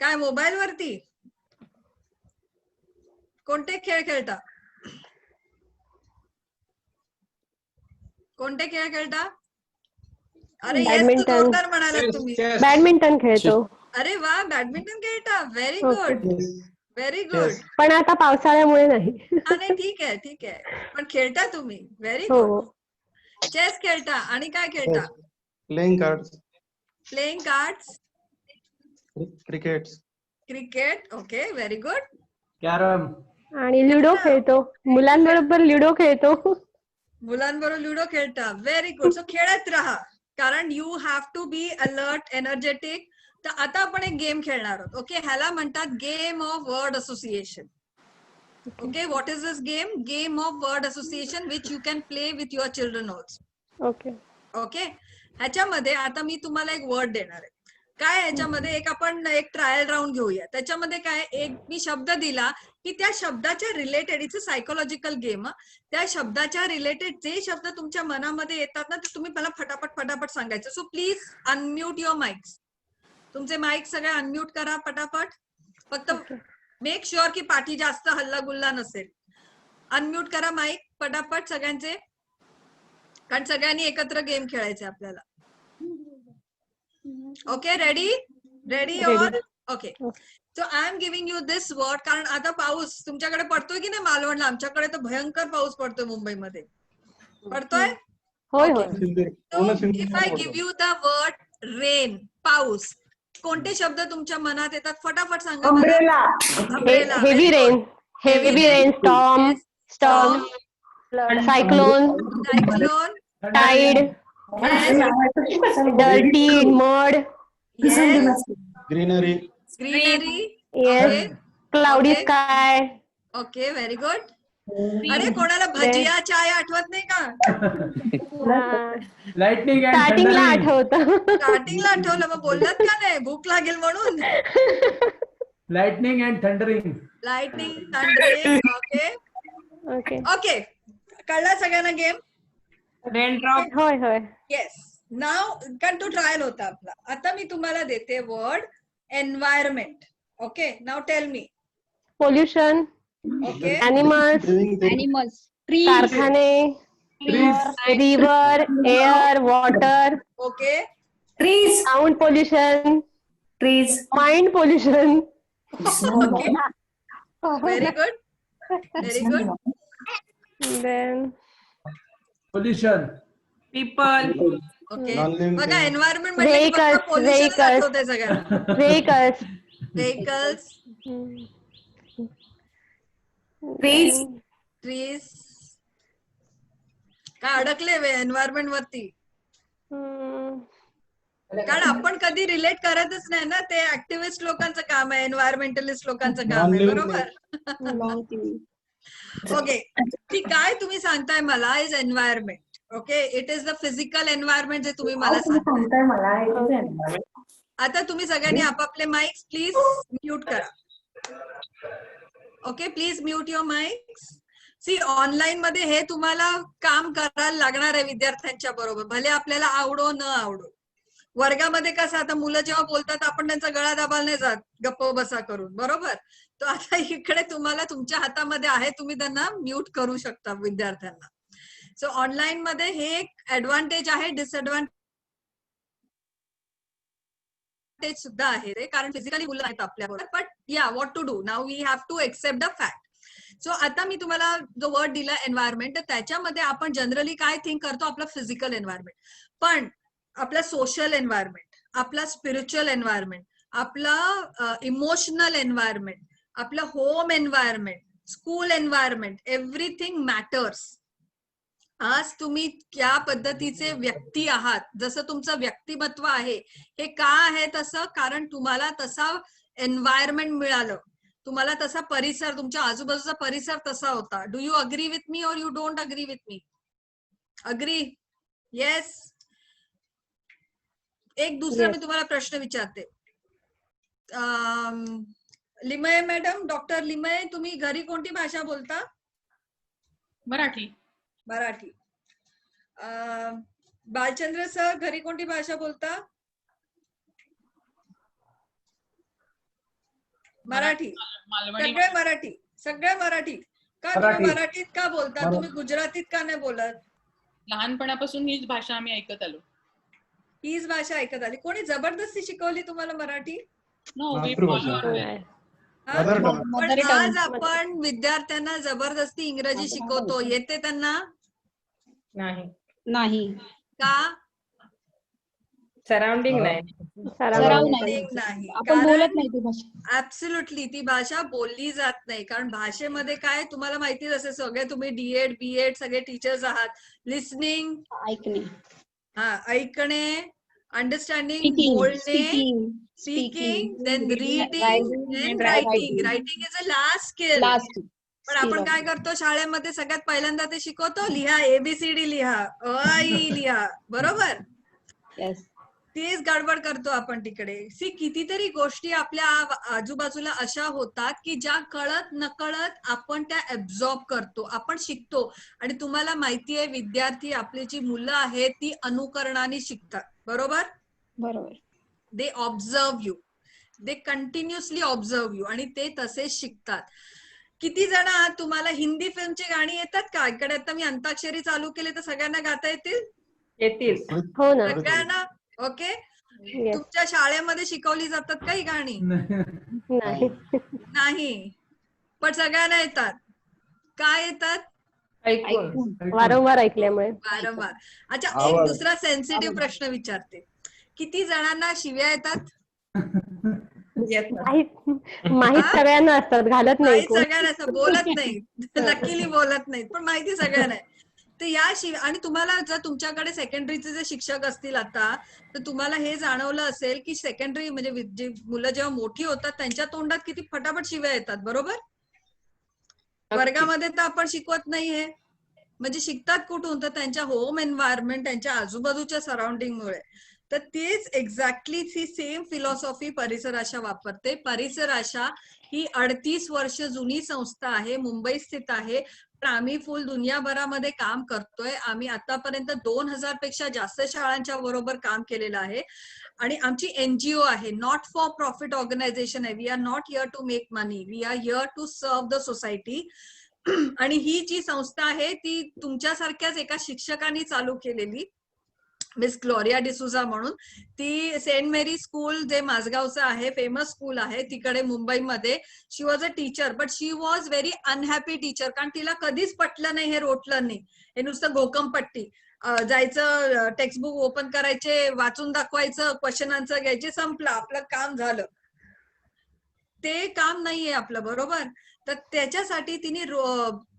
C: काय मोबाईल वरती? कोणते खेळ खेळता? कोणते खेळ खेळता? अरे येस, जोरदार म्हणालात तुम्ही.
K: बॅडमिंटन खेळतो.
C: अरे वा, बॅडमिंटन खेळता. Very good, very good.
K: पण आता पावसाळ्यामुळे नाही.
C: नाही, ठीक आहे, ठीक आहे, पण खेळता तुम्ही. Very good. चेस खेळता. आणि काय खेळता?
G: Playing cards.
C: Playing cards.
G: Cricket.
C: Okay, very good.
E: Carrom.
K: आणि लुडो खेळतो. मुलांबरोबर लुडो खेळतो.
C: मुलांबरोबर लुडो खेळता. Very good. सो खेळत राहा, कारण you have to be alert, energetic. तर आता आपण एक गेम खेळणार आहोत. ओके, ह्याला म्हणतात game of word association. Okay, what is this game? Game of word association which you can play with your children also.
K: Okay.
C: Okay, ह्याच्यामध्ये आता मी तुम्हाला एक वर्ड देणार आहे. काय ह्याच्यामध्ये आपण एक ट्रायल राऊंड घेऊया. त्याच्यामध्ये काय, एक मी शब्द दिला की त्या शब्दाच्या related, it's a psychological game. त्या शब्दाच्या रिलेटेड जे शब्द तुमच्या मनामध्ये येतात ना, ते तुम्ही मला फटाफट सांगायचं. So please unmute your mics. तुमचे माइक सगळे अनम्यूट करा पटापट. फक्त मेक शुअर की पाठी जास्त हल्ला गुल्ला नसेल. अनम्यूट करा माइक पटापट सगळ्यांचे, कारण सगळ्यांनी एकत्र गेम खेळायचे आपल्याला. Okay, ready all? Okay. So I am giving you this word, कारण आता पाऊस तुमच्याकडे पडतोय की नाही मालवणला? आमच्याकडे तर भयंकर पाऊस पडतोय मुंबईमध्ये. पडतोय? If I give you the word rain, पाऊस, कोणते शब्द तुमच्या मनात येतात? फटाफट सांगा.
K: Umbrella. Heavy rain. Storm. Cyclone. Tide. Dirty. Mud.
G: Greenery.
K: Yes. Cloudy sky.
C: Okay, very good. अरे कोणाला भजिया चाय आठवत नाही का?
E: लाइटनिंग अँड
K: स्टार्टिंगला
E: थंडरिंग.
K: आठवतं.
C: स्टार्टिंगला आठवलं, मग बोललात का नाही भूक लागेल म्हणून?
E: Lightning and thundering.
C: Lightning thundering. Okay
K: okay.
C: Okay, कळला सगळ्यांना गेम?
J: रेनड्रॉप.
K: होय होय.
C: येस. नाव, कारण तो ट्रायल होता आपला. आता मी तुम्हाला देते word environment. Okay, now tell me.
K: Pollution,
C: okay,
I: animals, trees,
K: कारखाने,
E: Trees.
K: River, air, water,
C: okay,
J: trees.
K: Sound pollution,
J: trees.
K: Mind pollution.
C: Okay, very good, very good.
K: Then
E: Pollution.
J: People.
C: Okay, बघा एन्व्हायरमेंट म्हणजे
K: Vehicles,
C: पोल्युशन
K: vehicles.
C: आठवतंय सगळ्यांना.
K: Vehicles,
C: vehicles,
J: trees.
C: ट्रीज. काय अडकले एन्व्हायरमेंट वरती? कारण आपण कधी रिलेट करतच नाही ना, ते ऍक्टिव्हिस्ट लोकांचं काम आहे, एन्व्हायरमेंटलिस्ट लोकांचं काम आहे, बरोबर? ओके, ती काय तुम्ही सांगताय मला is environment. Okay, it is the physical environment जे तुम्ही मला सांगताय. आता तुम्ही सगळ्यांनी आपापले माइक्स प्लीज म्यूट करा. Okay, please mute your mics. See, online मध्ये हे तुम्हाला काम करायला लागणार आहे विद्यार्थ्यांच्या बरोबर, भले आपल्याला आवडो न आवडो. वर्गामध्ये कसं, आता मुलं जेव्हा बोलतात आपण त्यांचा गळा दाबायला नाही जात गप्प बसा करून, बरोबर? तो आता इकडे तुम्हाला तुमच्या हातामध्ये आहे, तुम्ही त्यांना म्यूट करू शकता विद्यार्थ्यांना. सो ऑनलाईन मध्ये हे एक ऍडव्हान्टेज आहे, डिसएडव्हान्टेज सुद्धा आहे रे, कारण फिजिकली मुलं आहेत आपल्याबरोबर. But yeah, what to do now, we have to accept the fact. So आता मी तुम्हाला जो वर्ड दिला एन्व्हायरमेंट, तर त्याच्यामध्ये आपण जनरली काय थिंक करतो, आपलं फिजिकल एन्व्हायरमेंट. पण आपला सोशल एन्व्हायरमेंट, आपला स्पिरिच्युअल एन्व्हायरमेंट, आपला इमोशनल एन्व्हायरमेंट, आपला home environment, school environment, everything matters. आज तुम्ही क्या पद्धतीचे व्यक्ती आहात, जसं तुमचं व्यक्तिमत्व आहे, हे का आहे तसं, कारण तुम्हाला तसा एन्व्हायरमेंट मिळालं, तुम्हाला तसा परिसर, तुमच्या आजूबाजूचा परिसर तसा होता. Do you agree with me or you don't agree with me? Agree? Yes. एक दुसरा मी तुम्हाला प्रश्न विचारते. लिमये मॅडम, डॉक्टर लिमये, तुम्ही घरी कोणती भाषा बोलता?
B: मराठी.
C: मराठी. बालचंद्र सर, घरी कोणती भाषा बोलता? मराठी. सगळे मराठी, सगळे मराठी. का तुम्ही मराठीत का बोलता? तुम्ही गुजरातीत का नाही बोलत?
B: लहानपणापासून हीच भाषा आम्ही ऐकत आलो.
C: हीच भाषा ऐकत आली. कोणी जबरदस्ती शिकवली तुम्हाला मराठी? पण आज आपण विद्यार्थ्यांना जबरदस्ती इंग्रजी शिकवतो, येते त्यांना?
I: नाही.
C: का?
J: सराउंडिंग नाही.
C: नाही,
I: आपण बोलत नाही ती भाषा.
C: ऍब्सोल्युटली ती भाषा बोलली जात नाही. कारण भाषेमध्ये काय तुम्हाला माहितीच असेल, सगळे तुम्ही डीएड बीएड सगळे टीचर्स आहात. लिसनिंग,
I: ऐकणे,
C: ऐकणे, अंडरस्टँडिंग, बोलणे, speaking, then reading and writing. Writing is a last skill. पण आपण काय करतो शाळेमध्ये, सगळ्यात पहिल्यांदा ते शिकवतो, लिहा, एबीसीडी लिहा, अ ई लिहा, बरोबर? तेच गडबड करतो आपण तिकडे. सी, कितीतरी गोष्टी आपल्या आजूबाजूला अशा होतात की ज्या कळत नकळत आपण त्या ऍब्झॉर्ब करतो, आपण शिकतो. आणि तुम्हाला माहितीये, विद्यार्थी, आपली जी मुलं आहेत ती अनुकरणाने शिकतात, बरोबर?
I: बरोबर.
C: They observe you, they continuously observe you, आणि ते तसेच शिकतात. किती जण आहात, तुम्हाला हिंदी फिल्मची गाणी येतात का? इकडे आता मी अंताक्षरी चालू केली तर सगळ्यांना गाता येतील?
K: हो ना.
C: सगळ्यांना? ओके. तुमच्या शाळेमध्ये शिकवली जातात काही गाणी? नाही, पण सगळ्यांना येतात. काय येतात?
K: वारंवार ऐकल्यामुळे.
C: वारंवार. अच्छा, एक दुसरा सेन्सिटिव्ह प्रश्न विचारते. किती जणांना शिव्या येतात?
K: माहित सगळ्यांना असतात, घालत नाही.
C: सगळ्यांना असतात, बोलत नाही, लकीली बोलत नाहीत, पण माहिती सगळ्यांना आहे. तर या आणि तुम्हाला जर तुमच्याकडे सेकंडरीचे जे शिक्षक असतील आता, तर तुम्हाला हे जाणवलं असेल की सेकंडरी म्हणजे मुलं जेव्हा मोठी होतात त्यांच्या तोंडात किती फटाफट शिव्या येतात, बरोबर? वर्गामध्ये तर आपण शिकवत नाहीये, म्हणजे शिकतात कुठून? तर त्यांच्या होम एन्व्हायरमेंट, त्यांच्या आजूबाजूच्या सराउंडिंग मुळे. तर तेच एक्झॅक्टली ती सेम फिलॉसॉफी परिसर आशा वापरते. परिसर आशा ही 38 वर्ष जुनी संस्था आहे, मुंबई स्थित आहे. पण आम्ही फुल दुनियाभरामध्ये काम करतोय. आम्ही आतापर्यंत 2000 पेक्षा जास्त शाळांच्या बरोबर काम केलेलं आहे. आणि आमची NGO आहे, नॉट फॉर प्रॉफिट ऑर्गनायझेशन आहे. We are not here to make money, we are here to serve the society. आणि ही जी संस्था आहे ती तुमच्यासारख्याच एका शिक्षकांनी चालू केलेली, मिस ग्लोरिया डिसूजा म्हणून. ती सेंट मेरी स्कूल जे माझगावचं आहे, फेमस स्कूल आहे तिकडे मुंबईमध्ये. She was a teacher, but she was very unhappy teacher, कारण तिला कधीच पटलं नाही हे रोटलं नाही. हे नुसतं घोकमपट्टी, जायचं टेक्स्टबुक ओपन करायचे, वाचून दाखवायचं, क्वेश्चन आन्सर घ्यायचे, संपलं, आपलं काम झालं. ते काम नाहीये आपलं, बरोबर. तर त्याच्यासाठी तिने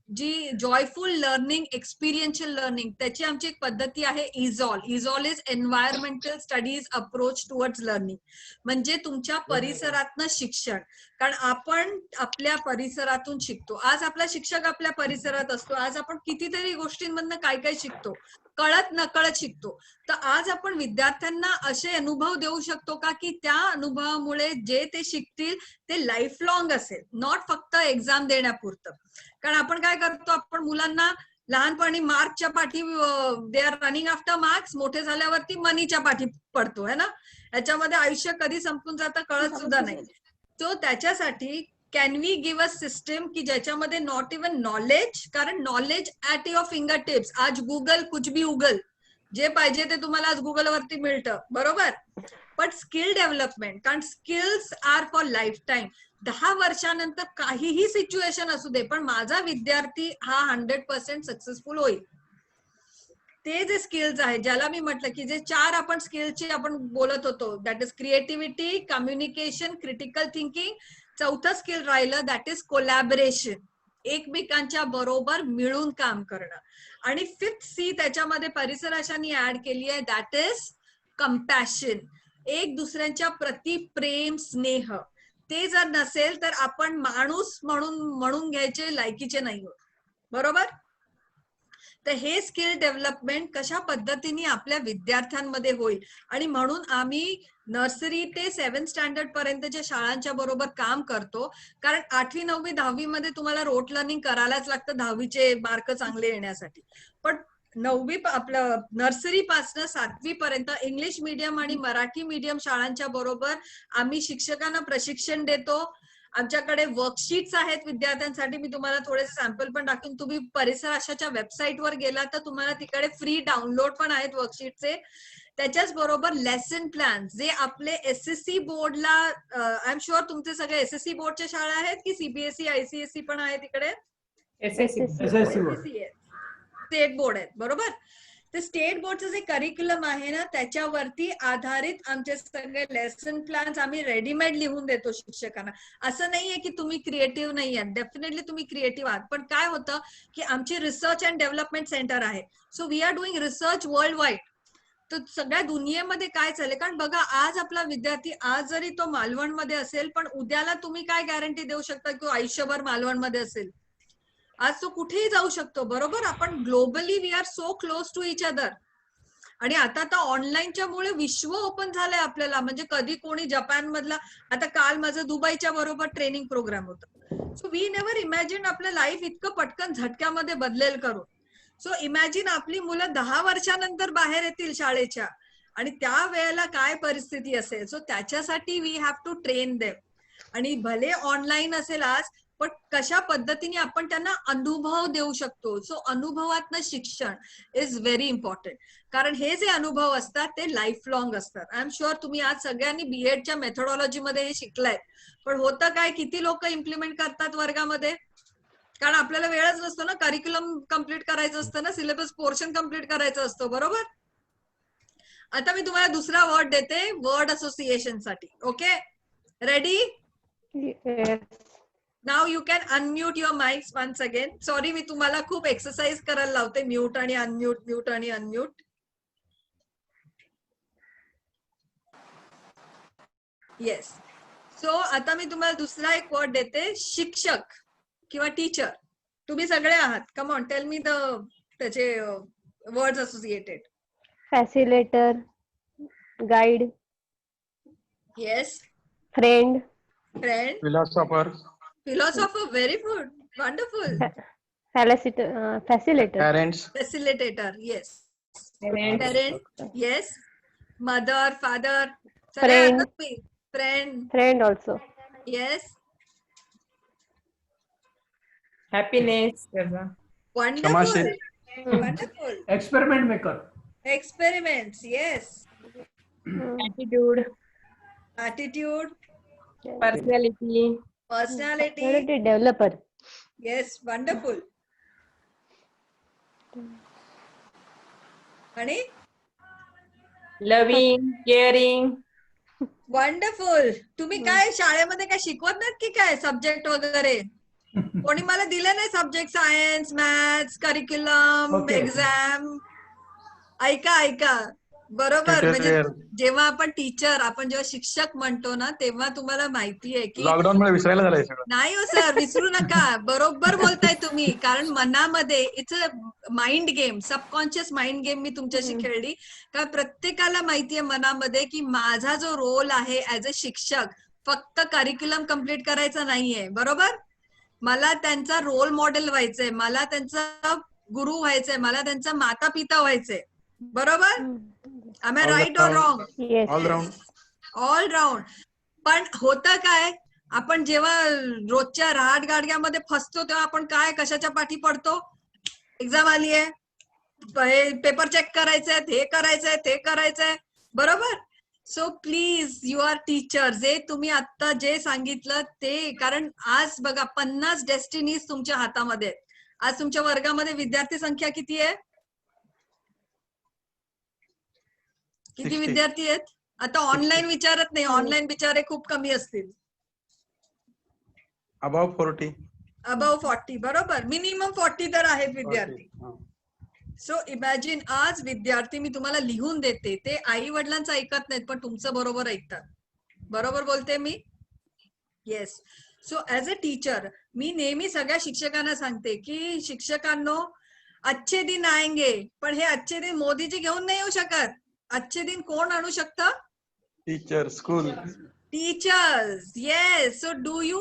C: जी जॉयफुल लर्निंग, एक्सपिरियन्शियल लर्निंग, त्याची आमची एक पद्धती आहे इझॉल. इझॉल is environmental studies approach towards learning. म्हणजे तुमच्या परिसरातनं शिक्षण, कारण आपण आपल्या परिसरातून शिकतो. आज आपला शिक्षक आपल्या परिसरात असतो. आज आपण कितीतरी गोष्टींमधनं काय काय शिकतो, कळत नकळत शिकतो. तर आज आपण विद्यार्थ्यांना असे अनुभव देऊ शकतो का की त्या अनुभवामुळे जे ते शिकतील ते लाईफ लॉंग असेल, नॉट फक्त एक्झाम देण्यापुरतं. कारण आपण काय करतो, आपण मुलांना लहानपणी मार्कच्या पाठी, they are running after marks, मोठे झाल्यावरती मनीच्या पाठी पडतो है ना. याच्यामध्ये आयुष्य कधी संपून जातं कळत सुद्धा नाही. तो त्याच्यासाठी can we give a system की ज्याच्यामध्ये नॉट इव्हन नॉलेज, कारण knowledge at your finger tips. आज गुगल कुछ भी उगल, जे पाहिजे ते तुम्हाला आज गुगल वरती मिळतं, बरोबर. पण स्किल डेव्हलपमेंट, कारण skills are for life time. 10 वर्षानंतर काहीही सिच्युएशन असू दे, पण माझा विद्यार्थी हा 100% सक्सेसफुल होईल. ते जे स्किल्स आहेत, ज्याला मी म्हटलं की जे 4 आपण स्किल्सची आपण बोलत होतो, that is creativity, communication, critical thinking. चौथं स्किल राहिलं, दॅट इज कोलॅबरेशन, एकमेकांच्या बरोबर मिळून काम करणं. आणि 5th C त्याच्यामध्ये परिसर आशांनी ऍड केली आहे, दॅट इज कंपॅशन, एक दुसऱ्यांच्या प्रति प्रेम, स्नेह. ते जर नसेल तर आपण माणूस म्हणून घ्यायचे लायकीचे नाही होत, बरोबर. तर हे स्किल डेव्हलपमेंट कशा पद्धतीने आपल्या विद्यार्थ्यांमध्ये होईल. आणि म्हणून आम्ही नर्सरी ते 7th स्टँडर्ड पर्यंतच्या शाळांच्या बरोबर काम करतो. कारण 8वी 9वी 10वी मध्ये तुम्हाला रोट लर्निंग करायलाच लागतं 10वीचे मार्क चांगले येण्यासाठी. पण 9वी आपलं नर्सरी पासून 7वी पर्यंत इंग्लिश मीडियम आणि मराठी मीडियम शाळांच्या बरोबर आम्ही शिक्षकांना प्रशिक्षण देतो. आमच्याकडे वर्कशीट्स आहेत विद्यार्थ्यांसाठी. मी तुम्हाला थोडे सॅम्पल पण टाकून, तुम्ही परिसर आशाच्या वेबसाईटवर गेला तर तुम्हाला तिकडे फ्री डाउनलोड पण आहेत वर्कशीटचे. त्याच्याच बरोबर लेसन प्लॅन, जे आपले SSC बोर्डला, आय एम शुअर तुमचे सगळे SSC बोर्डच्या शाळा आहेत की CBSE ICSE पण आहे तिकडे. स्टेट बोर्ड आहेत, बरोबर. ते स्टेट बोर्डचं जे करिक्युलम आहे ना, त्याच्यावरती आधारित आमचे सगळे लेसन प्लॅन्स आम्ही रेडीमेड लिहून देतो शिक्षकांना. असं नाहीये की तुम्ही क्रिएटिव्ह नाही आहात, डेफिनेटली तुम्ही क्रिएटिव्ह आहात. पण काय होतं की आमची रिसर्च अँड डेव्हलपमेंट सेंटर आहे, so we are doing research world wide. तर सगळ्या दुनियेमध्ये काय चाललंय, कारण बघा आज आपला विद्यार्थी, आज जरी तो मालवणमध्ये असेल, पण उद्याला तुम्ही काय गॅरंटी देऊ शकता की आयुष्यभर मालवणमध्ये असेल. आज तो कुठेही जाऊ शकतो, बरोबर. आपण globally we are so close to each other. आणि आता तर ऑनलाईनच्या मुळे विश्व ओपन झालंय आपल्याला. म्हणजे कधी कोणी जपान मधला, आता काल माझं दुबईच्या बरोबर ट्रेनिंग प्रोग्राम होता. सो वी नेव्हर इमॅजिन आपलं लाईफ इतकं पटकन झटक्यामध्ये बदलेल करून. सो इमॅजिन आपली मुलं 10 वर्षानंतर बाहेर येतील शाळेच्या, आणि त्या वेळेला काय परिस्थिती असेल. सो त्याच्यासाठी we have to train them. आणि भले ऑनलाईन असेल आज, पण कशा पद्धतीने आपण त्यांना अनुभव देऊ शकतो. सो अनुभवातनं शिक्षण इज व्हेरी इम्पॉर्टंट. कारण हे जे अनुभव असतात ते लाईफ लॉंग असतात. आय एम शुअर तुम्ही आज सगळ्यांनी BEdच्या मेथोडॉलॉजी मध्ये हे शिकलाय. पण होतं काय, किती लोक इम्प्लिमेंट करतात वर्गामध्ये, कारण आपल्याला वेळच नसतो ना, करिक्युलम कम्प्लीट करायचं असतं ना, सिलेबस पोर्शन कम्प्लीट करायचं असतो, बरोबर. आता मी तुम्हाला दुसरा वर्ड देते वर्ड असोसिएशन साठी. Okay, ready. Now you can unmute your mics once again. Sorry, मी तुम्हाला खूप एक्सरसाइज करायला लावते, म्यूट आणि अनम्यूट, म्यूट आणि अनम्यूट. येस. सो आता मी तुम्हाला दुसरा एक वर्ड देते, शिक्षक किंवा टीचर. तुम्ही सगळे आहात. कम ऑन, टेल मी त्याचे words associated.
K: Facilitator, guide,
C: yes.
K: Friend,
C: friend,
F: philosopher,
C: philosopher, very good, wonderful.
K: Facilitator,
F: parents,
C: facilitator, yes.
J: Parents.
C: Parent, yes. Mother, father,
K: Friend.
C: Friend,
K: friend also.
C: Yes.
J: Happiness.
C: Wonderful, wonderful.
E: Experiment maker.
C: Experiments, yes.
J: Attitude.
C: Attitude,
J: Personality.
C: personality,
K: डेव्हलपर.
C: yes, wonderful. आणि
J: Loving. Caring.
C: वंडरफुल. तुम्ही काय शाळेमध्ये काय शिकवत नाहीत की काय सब्जेक्ट वगैरे? कोणी मला दिले नाही subject, science, maths, curriculum,
E: Okay.
C: Exam. ऐका बरोबर. म्हणजे जेव्हा आपण टीचर, आपण जेव्हा शिक्षक म्हणतो ना, तेव्हा तुम्हाला माहितीये की
F: लॉकडाऊन मुळे विसरायला झालंय सगळं.
C: नाही हो सर, विसरू नका. बरोबर बोलताय तुम्ही. कारण मनामध्ये it's a mind game, subconscious mind game मी तुमच्याशी खेळली. का प्रत्येकाला माहितीये मनामध्ये की माझा जो रोल आहे ऍज अ शिक्षक फक्त करिक्युलम कम्प्लीट करायचा नाहीये. बरोबर. मला त्यांचा रोल मॉडेल व्हायचंय, मला त्यांचा गुरु व्हायचंय, मला त्यांचा माता पिता व्हायचंय. बरोबर. I right or wrong? All round. पण होतं काय, आपण जेव्हा रोजच्या रहाट गाडग्यामध्ये फसतो तेव्हा आपण काय कशाच्या पाठी पडतो? एक्झाम आली आहे, पेपर चेक करायचंय, हे करायचंय, ते करायचंय. बरोबर. So please, you are teacher. जे तुम्ही आता जे सांगितलं ते, कारण आज बघा 50 डेस्टिनीज तुमच्या हातामध्ये. आज तुमच्या वर्गामध्ये विद्यार्थी संख्या किती आहे? किती
F: 60.
C: विद्यार्थी आहेत? आता ऑनलाईन विचारत नाही, ऑनलाईन बिचारे खूप कमी असतील.
F: अबाव 40.
C: अबाव 40. बरोबर. मिनिमम 40 तर आहेत विद्यार्थी. सो इमॅजिन, आज विद्यार्थी मी तुम्हाला लिहून देते, ते आई वडिलांचं ऐकत नाहीत पण तुमचं बरोबर ऐकतात. बरोबर बोलते मी? Yes. So as a teacher मी नेहमी सगळ्या शिक्षकांना सांगते की शिक्षकांनो, अच्छे दिन आएंगे, पण हे अच्छे दिन मोदीजी घेऊन नाही येऊ शकत. अच्छे दिन कोण आणू शकतं?
F: Teacher, school.
C: Teachers. Yes. So do you,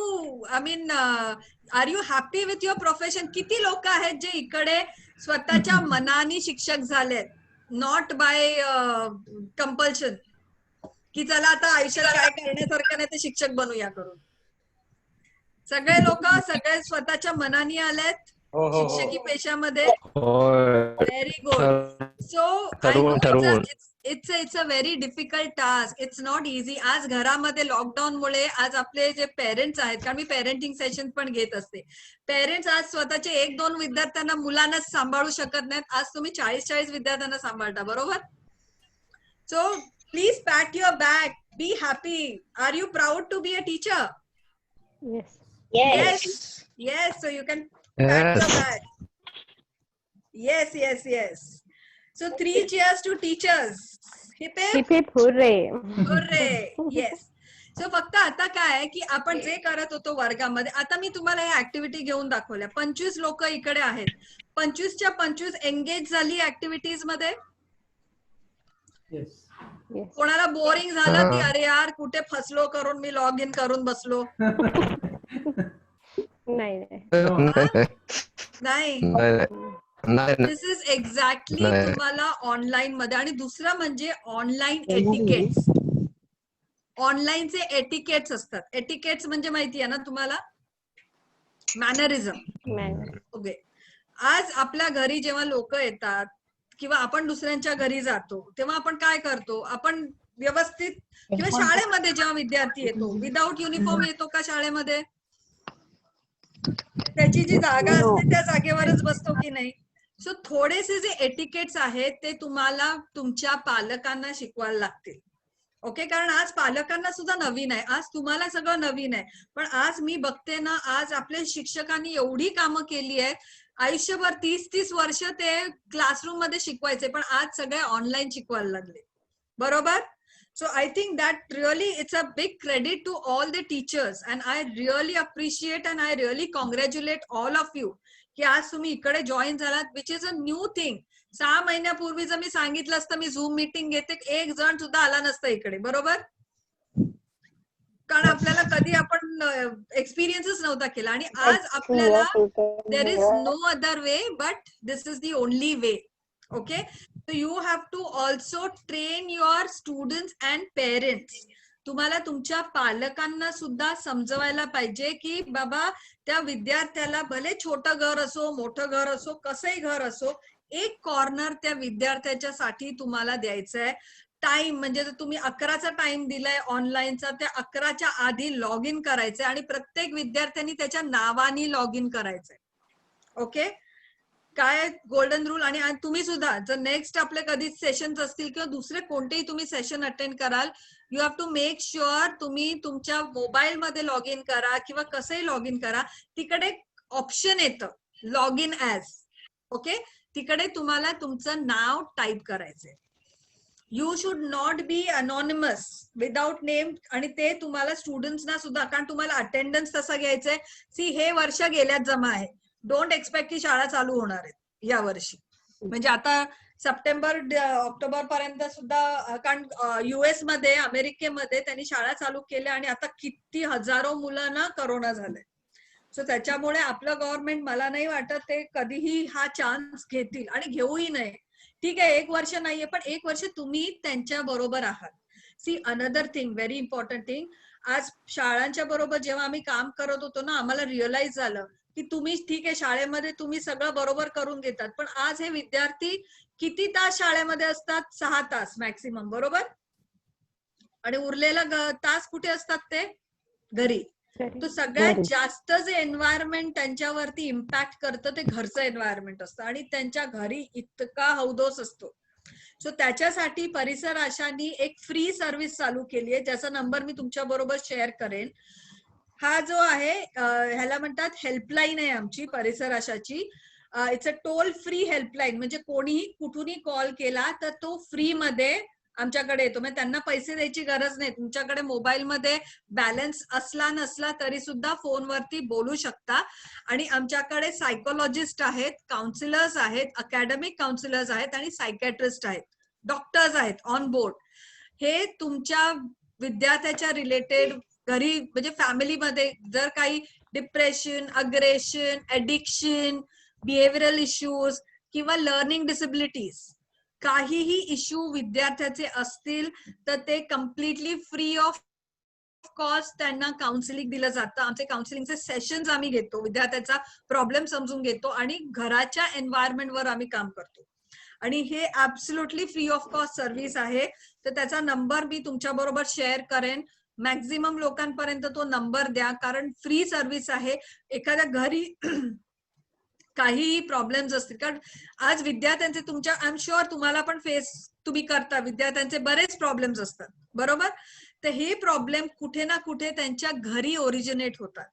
C: are you happy with your profession? किती लोक आहेत जे इकडे स्वतःच्या मनाने शिक्षक झालेत, नॉट बाय कंपल्शन, की चला आता आयुष्यात काय करण्यासारखं नाही ते शिक्षक बनूया करून. सगळे लोक सगळे स्वतःच्या मनाने आलेत शिक्षकी पेशामध्ये. Very good. So I know it's a very difficult task. It's not easy. आज घरामध्ये लॉकडाऊन मुळे आज आपले जे पेरेंट्स आहेत, कारण मी पेरेंटिंग सेशन पण घेत असते, पेरेंट्स आज स्वतःचे 1-2 विद्यार्थ्यांना, मुलांनाच सांभाळू शकत नाहीत. आज तुम्ही 40-40 विद्यार्थ्यांना सांभाळता. बरोबर. So please pat your back, be happy. Are you proud to be a teacher? Yes. So you can pat your back. Yes. So 3 cheers to teachers. Hip hip.
K: Hip hip hooray.
C: Hooray. Yes. So फक्त आता काय की आपण जे करत होतो वर्गामध्ये, आता मी तुम्हाला या ऍक्टिव्हिटी घेऊन दाखवल्या. 25 लोक इकडे आहेत. 25च्या 25 एंगेज झाली ऍक्टिव्हिटीज मध्ये. कोणाला बोरिंग झालं की अरे यार कुठे फसलो करून मी लॉग इन करून बसलो? नाही. दिस इज एक्झॅक्टली तुम्हाला ऑनलाईन मध्ये. आणि दुसरं म्हणजे ऑनलाईन एटिकेट्स. ऑनलाईनचे एटिकेट्स असतात. एटिकेट्स म्हणजे माहिती आहे ना तुम्हाला? मॅनरिझम. ओके. आज आपल्या घरी जेव्हा लोक येतात किंवा आपण दुसऱ्यांच्या घरी जातो तेव्हा आपण काय करतो? आपण व्यवस्थित, किंवा शाळेमध्ये जेव्हा विद्यार्थी येतो विदाऊट युनिफॉर्म येतो का शाळेमध्ये? त्याची जी जागा असते त्या जागेवरच बसतो की नाही? सो थोडेसे जे एटिकेट्स आहेत ते तुम्हाला तुमच्या पालकांना शिकवायला लागतील. ओके. कारण आज पालकांना सुद्धा नवीन आहे, आज तुम्हाला सगळं नवीन आहे. पण आज मी बघते ना, आज आपल्या शिक्षकांनी एवढी कामं केली आहेत, आयुष्यभर 30-30 वर्ष ते क्लासरूम मध्ये शिकवायचे, पण आज सगळे ऑनलाईन शिकवायला लागले. बरोबर. So I think that really it's a big credit to all the teachers, and I really appreciate and I really congratulate all of you की आज तुम्ही इकडे जॉईन झालात, which is a new thing. 6 महिन्यापूर्वी जर मी सांगितलं असतं मी झूम मीटिंग घेते, एक जण सुद्धा आला नसता इकडे, बरोबर? कारण आपल्याला कधी आपण एक्सपिरियन्सच नव्हता केला. आणि आज आपल्याला there is no other way but this is the only way. Okay, so you have to also train your students and parents. तुम्हाला तुमच्या पालकांना सुद्धा समजवायला पाहिजे की बाबा त्या विद्यार्थ्याला भले छोटं घर असो मोठं घर असो कसंही घर असो, एक कॉर्नर त्या विद्यार्थ्याच्या साठी तुम्हाला द्यायचं आहे. टाइम म्हणजे जर तुम्ही 11चा टाइम दिलाय ऑनलाईनचा, त्या 11च्या आधी लॉग इन करायचंय आणि प्रत्येक विद्यार्थ्यांनी त्याच्या नावाने लॉग इन करायचंय. ओके, काय गोल्डन रूल. आणि तुम्ही सुद्धा जर नेक्स्ट आपले कधी सेशन्स असतील किंवा दुसरे कोणतेही तुम्ही सेशन अटेंड कराल, you have to make sure तुम्ही तुमच्या मोबाईल मध्ये लॉग इन करा किंवा कसंही लॉग इन करा, तिकडे ऑप्शन येतं लॉग इन ऍज. ओके, तिकडे तुम्हाला तुमचं नाव टाईप करायचंय. You should not be anonymous without name. आणि ते तुम्हाला स्टुडंट्सना सुद्धा, कारण तुम्हाला अटेंडन्स तसा घ्यायचंय. सी, हे वर्ष गेल्यात जमा आहे, डोंट एक्सपेक्ट की शाळा चालू होणार आहेत या वर्षी. म्हणजे आता सप्टेंबर ऑक्टोबर पर्यंत सुद्धा, कारण US मध्ये अमेरिकेमध्ये त्यांनी शाळा चालू केल्या आणि आता किती हजारो मुलांना करोना झालाय. सो त्याच्यामुळे आपलं गव्हर्नमेंट, मला नाही वाटत ते कधीही हा चान्स घेतील आणि घेऊही नये. ठीक आहे, 1 वर्ष नाहीये पण 1 वर्ष तुम्ही त्यांच्या बरोबर आहात. See, another thing, very important thing, आज शाळांच्या बरोबर जेव्हा आम्ही काम करत होतो ना, आम्हाला रिअलाइज झालं की तुम्ही ठीक आहे शाळेमध्ये तुम्ही सगळं बरोबर करून घेतात, पण आज हे विद्यार्थी किती तास शाळेमध्ये असतात? 6 तास मॅक्सिमम, बरोबर? आणि उरलेला तास कुठे असतात? ते घरी. तो सगळ्यात जास्त जे एन्व्हायरमेंट त्यांच्यावरती इम्पॅक्ट करतं ते घरचं एन्व्हायरमेंट असतं आणि त्यांच्या घरी इतका हौदोस असतो. सो त्याच्यासाठी परिसर आशांनी एक फ्री सर्व्हिस चालू केली आहे, ज्याचा नंबर मी तुमच्या बरोबर शेअर करेन. हा जो आहे ह्याला म्हणतात हेल्पलाईन आहे आमची परिसर आशाची. It's a toll free helpline, म्हणजे कोणीही कुठूनही कॉल केला तर तो फ्री मध्ये आमच्याकडे येतो. म्हणजे त्यांना पैसे द्यायची गरज नाही. तुमच्याकडे मोबाईलमध्ये बॅलन्स असला नसला तरी सुद्धा फोनवरती बोलू शकता. आणि आमच्याकडे सायकोलॉजिस्ट आहेत, काउन्सिलर्स आहेत, अकॅडमिक काउन्सिलर्स आहेत आणि सायकॅट्रिस्ट आहेत, डॉक्टर्स आहेत ऑन बोर्ड. हे तुमच्या विद्यार्थ्याच्या रिलेटेड घरी म्हणजे फॅमिलीमध्ये जर काही depression, aggression, addiction, behavioural issues किंवा लर्निंग डिसेबिलिटीज, काहीही इश्यू विद्यार्थ्याचे असतील तर ते कम्प्लिटली फ्री ऑफ कॉस्ट त्यांना काउन्सिलिंग दिलं जातं. आमचे काउन्सिलिंगचे सेशन्स आम्ही घेतो, विद्यार्थ्याचा प्रॉब्लेम समजून घेतो आणि घराच्या एन्व्हायरमेंटवर आम्ही काम करतो. आणि हे absolutely free of cost service आहे. तर त्याचा नंबर मी तुमच्या बरोबर शेअर करेन. मॅक्झिमम लोकांपर्यंत तो नंबर द्या, कारण फ्री सर्व्हिस आहे. एखाद्या घरी काहीही प्रॉब्लेम्स असतील, कारण आज विद्यार्थ्यांचे तुमच्या, आय एम शुअर तुम्हाला पण फेस तुम्ही करता, विद्यार्थ्यांचे बरेच प्रॉब्लेम्स असतात, बरोबर? तर हे प्रॉब्लेम कुठे ना कुठे त्यांच्या घरी ओरिजिनेट होतात.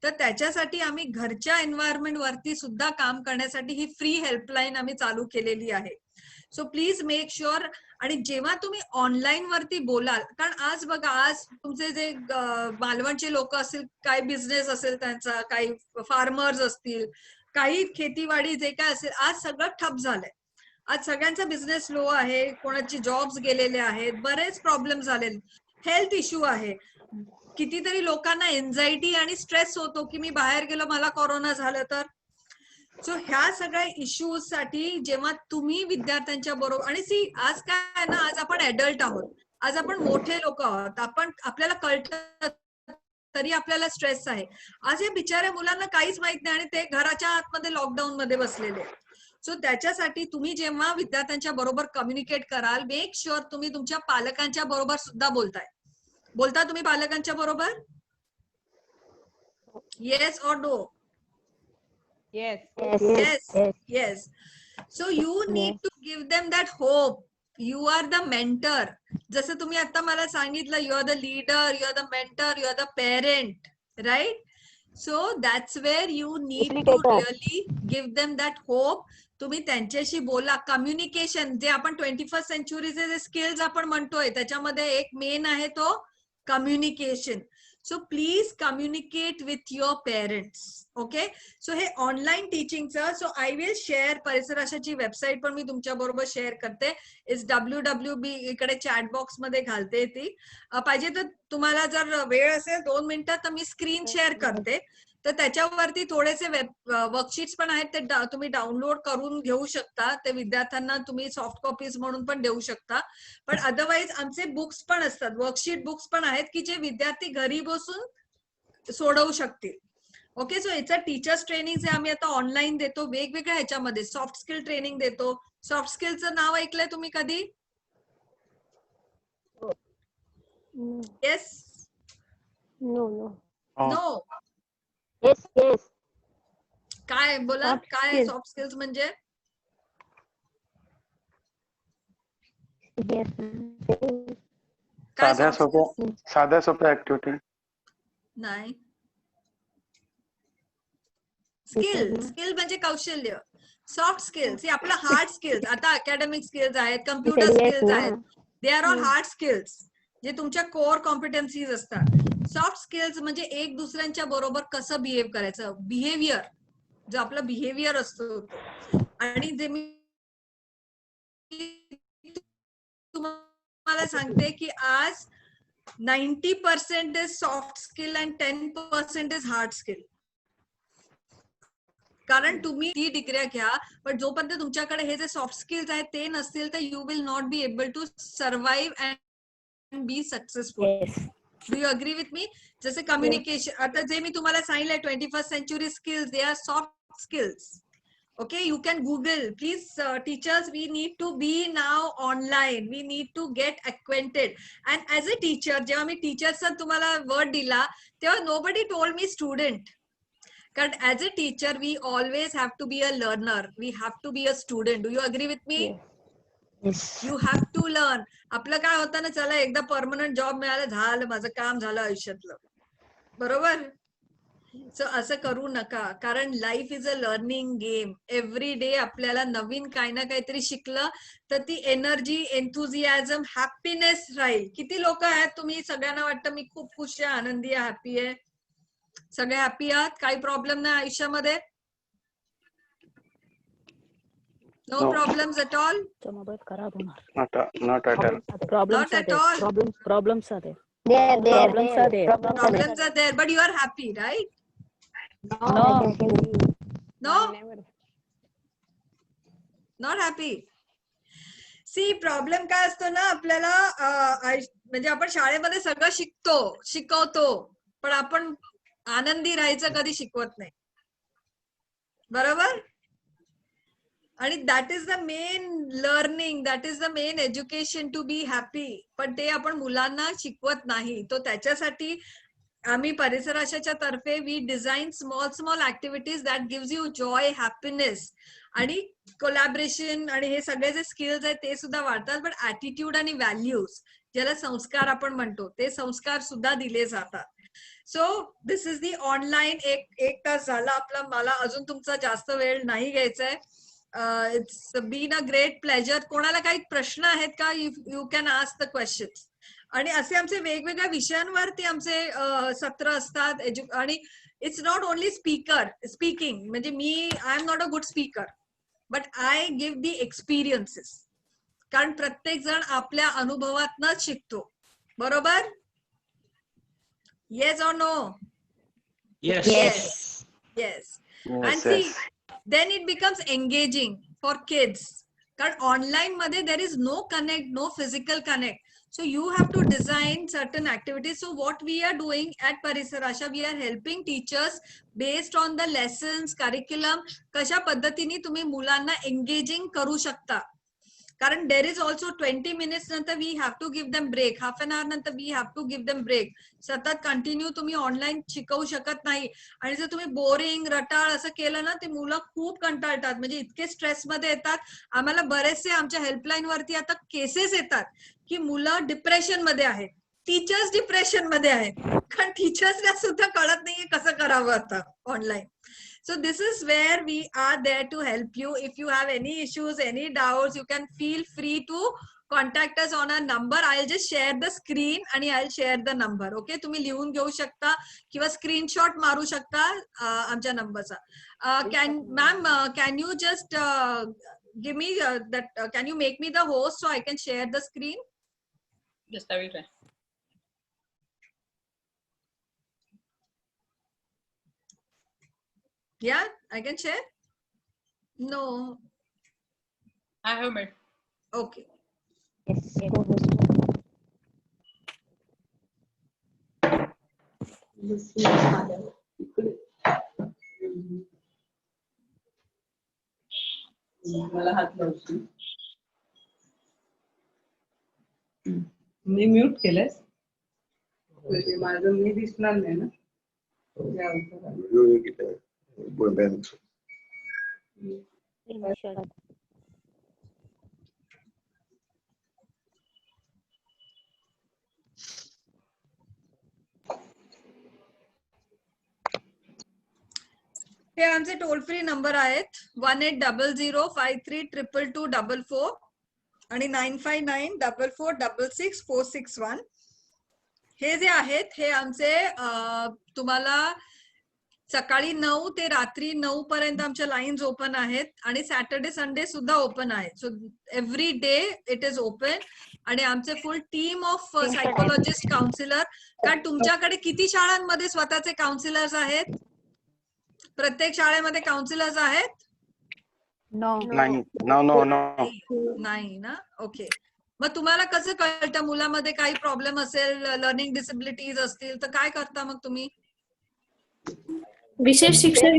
C: तर त्याच्यासाठी आम्ही घरच्या एन्व्हायरमेंट वरती सुद्धा काम करण्यासाठी ही फ्री हेल्पलाईन आम्ही चालू केलेली आहे. So please make sure. आणि जेव्हा तुम्ही ऑनलाईन वरती बोलाल, कारण आज बघा, आज तुमचे जे मालवणचे लोक असतील, काही बिझनेस असेल त्यांचा, काही फार्मर्स असतील, काही खेतीवाडी जे काय असेल, आज सगळं ठप झालंय. आज सगळ्यांचा बिझनेस लो आहे, कोणाची जॉब्स गेलेले आहेत, बरेच प्रॉब्लेम झालेले, हेल्थ इश्यू आहे. कितीतरी लोकांना एन्झायटी आणि स्ट्रेस होतो की मी बाहेर गेलो मला कोरोना झालं तर. सो ह्या सगळ्या इश्यूज साठी जेव्हा तुम्ही विद्यार्थ्यांच्या बरोबर, आणि सी आज काय ना, आज आपण ऍडल्ट आहोत, आज आपण मोठे लोक आहोत, आपण आपल्याला कळतं तरी आपल्याला स्ट्रेस आहे. आज या बिचाऱ्या मुलांना काहीच माहित नाही आणि ते घराच्या आतमध्ये लॉकडाऊन मध्ये बसलेले आहेत. सो त्याच्यासाठी तुम्ही जेव्हा विद्यार्थ्यांच्या बरोबर कम्युनिकेट कराल, मेक शुअर तुम्ही तुमच्या पालकांच्या बरोबर सुद्धा बोलता तुम्ही पालकांच्या बरोबर? Yes or no? Yes. So you need to give them that hope. You are the mentor. जसं तुम्ही आता मला सांगितलं, you are the leader, you are the mentor, you are the parent, right? So that's where you need to really give them that hope. तुम्ही त्यांच्याशी बोला. कम्युनिकेशन, जे आपण 21st सेंचुरीचे जे स्किल्स आपण म्हणतोय त्याच्यामध्ये एक मेन आहे तो communication. So please communicate with your parents. Okay, so हे ऑनलाईन टीचिंगचं, so I will share Parisar आशाची वेबसाईट पण मी तुमच्या बरोबर शेअर करते. इट्स www, इकडे चॅट बॉक्स मध्ये घालते ती. पाहिजे तर तुम्हाला जर वेळ असेल 2 मिनिटं तर मी स्क्रीन शेअर करते. तर त्याच्यावरती थोडेसे वर्कशीट्स पण आहेत, ते तुम्ही डाउनलोड करून घेऊ शकता. ते विद्यार्थ्यांना तुम्ही सॉफ्ट कॉपीज म्हणून पण देऊ शकता. पण अदरवाईज आमचे बुक्स पण असतात, वर्कशीट बुक्स पण आहेत की जे विद्यार्थी घरी बसून सोडवू शकतील. ओके, सो याचं टीचर्स ट्रेनिंग जे आम्ही आता ऑनलाईन देतो वेगवेगळ्या ह्याच्यामध्ये. सॉफ्ट स्किल ट्रेनिंग देतो. सॉफ्ट स्किलचं नाव ऐकलंय तुम्ही कधी? Yes,
K: no no.
C: No,
K: yes yes.
C: काय बोला,
K: Soft
C: काय
K: skills.
C: सॉफ्ट स्किल्स म्हणजे?
K: येस.
C: काय
F: साध्या
C: सॉफ्ट स्किल्स?
F: सोप्या ऍक्टिव्हिटी.
C: नाही, स्किल, स्किल म्हणजे कौशल्य. सॉफ्ट स्किल्स हे आपलं हार्ड स्किल्स. आता अकॅडमिक स्किल्स आहेत, कम्प्युटर स्किल्स आहेत, they are all hard skills जे तुमच्या कोर कॉम्पिटन्सीज असतात. सॉफ्ट स्किल्स म्हणजे एक दुसऱ्यांच्या बरोबर कसं बिहेव करायचं, बिहेवियर, जो आपला बिहेवियर असतो. आणि जे मी तुम्हाला सांगते की आज 90% is soft skill and 10% is hard skill. कारण तुम्ही ती डिग्र्या घ्या, पण जोपर्यंत तुमच्याकडे हे जे सॉफ्ट स्किल्स आहेत ते नसतील तर you will not be able to survive and be successful. Do you agree with me? जसे कम्युनिकेशन, आता जे मी तुम्हाला सांगितलंय 21st century skills, they are soft skills. Okay, you can Google. Please, teachers, we need to be now online. We need to get acquainted. And as a teacher, जेव्हा मी टीचरचा तुम्हाला वर्ड दिला तेव्हा nobody told me student. कारण as a teacher, we always have to be a learner. We have to be a student. Do you agree with me? You have to learn. आपलं काय होतं ना, चला एकदा परमनंट जॉब मिळाला, झालं माझं काम झालं आयुष्यातलं, बरोबर? सो असं करू नका, कारण life is a learning game. Every day आपल्याला नवीन काही ना काहीतरी शिकलं तर ती एनर्जी, एन्थुझियाझम, हॅपीनेस राहील. किती लोक आहेत तुम्ही? सगळ्यांना वाटतं मी खूप खुश आहे, आनंदी आहे, हॅपी आहे. सगळे हॅपी आहात? काही प्रॉब्लेम नाही आयुष्यामध्ये? No problems at all?
F: Not at all.
C: Not at all.
J: Problems are there.
K: Problems are there.
C: Problems are there, but you are happy, right? No? Not happy. See, problem काय असतो ना, आपल्याला म्हणजे आपण शाळेमध्ये सगळं शिकवतो, पण आपण आनंदी राहायचं कधी शिकवत नाही, बरोबर? आणि that is the main learning, that is the main education, to be happy. पण ते आपण मुलांना शिकवत नाही. तो त्याच्यासाठी आम्ही परिसर आशाच्या तर्फे we design small activities that gives you joy, happiness आणि कोलॅबरेशन, आणि हे सगळे जे स्किल्स आहेत ते सुद्धा वाढतात. पण ऍटिट्यूड आणि व्हॅल्यूज, ज्याला संस्कार आपण म्हणतो, ते संस्कार सुद्धा दिले जातात. So this is the online. एक तास झाला आपला, मला अजून तुमचा जास्त वेळ नाही घ्यायचा आहे. It's been a great pleasure. कोणाला काही प्रश्न आहेत का? You can ask the questions. आणि असे आमचे वेगवेगळ्या विषयांवरती आमचे सत्र असतात. आणि इट्स नॉट ओनली स्पीकिंग, म्हणजे मी I am not a good speaker, but I give the experiences. कारण प्रत्येक जण आपल्या अनुभवातनच शिकतो, बरोबर? Yes or no? Yes. And see, then it becomes engaging for kids. Because online मध्ये there is no connect, no physical connect. So you have to design certain activities. So what we are doing at Parisar Asha, we are helping teachers based on the lessons, curriculum. कशा पद्धतीने तुम्ही मुलांना engaging करू शकता. कारण देर इज ऑल्सो 20 minutes नंतर we have to give them break, half an hour नंतर we have to give them break. सतत कंटिन्यू तुम्ही ऑनलाईन शिकवू शकत नाही. आणि जर तुम्ही बोरिंग, रटाळ असं केलं ना, ते मुलं खूप कंटाळतात, म्हणजे इतके स्ट्रेसमध्ये येतात. आम्हाला बरेचसे आमच्या हेल्पलाईन वरती आता केसेस येतात की मुलं डिप्रेशन मध्ये आहेत, टीचर्स डिप्रेशन मध्ये आहेत, कारण टीचर्सला सुद्धा कळत नाहीये कसं करावं आता online. So this is where we are there to help you. If you have any issues, any doubts, you can feel free to contact us on a number. I will just share the screen आणि I will share the number. Okay, तुम्ही लिहून घेऊ शकता किंवा स्क्रीनशॉट मारू शकता आमच्या नंबरचा. Ma'am, can you just give me that can you make me the host so I can share the screen?
B: Just I will try.
C: Yeah, I can share. No,
B: I have made.
C: Okay.
K: Yes, co-host.
L: मला हात लावशील. मी म्यूट केलंस. माझं मी दिसणार नाही ना.
C: हे आमचे टोल फ्री नंबर आहेत 1800532244 आणि 9594466461. हे जे आहेत हे आमचे तुम्हाला सकाळी 9 ते रात्री 9 पर्यंत आमच्या लाईन्स ओपन आहेत आणि सॅटर्डे संडे सुद्धा ओपन आहेत. So every day it is open. आणि आमचे फुल टीम ऑफ सायकोलॉजिस्ट काउन्सिलर. कारण तुमच्याकडे किती शाळांमध्ये स्वतःचे काउन्सिलर्स आहेत? प्रत्येक शाळेमध्ये काउन्सिलर्स आहेत? नाही ना. ओके, मग तुम्हाला कसं कळतं मुलामध्ये काही प्रॉब्लेम असेल, लर्निंग डिसेबिलिटीज असतील तर काय करता मग तुम्ही?
M: विशेष शिक्षण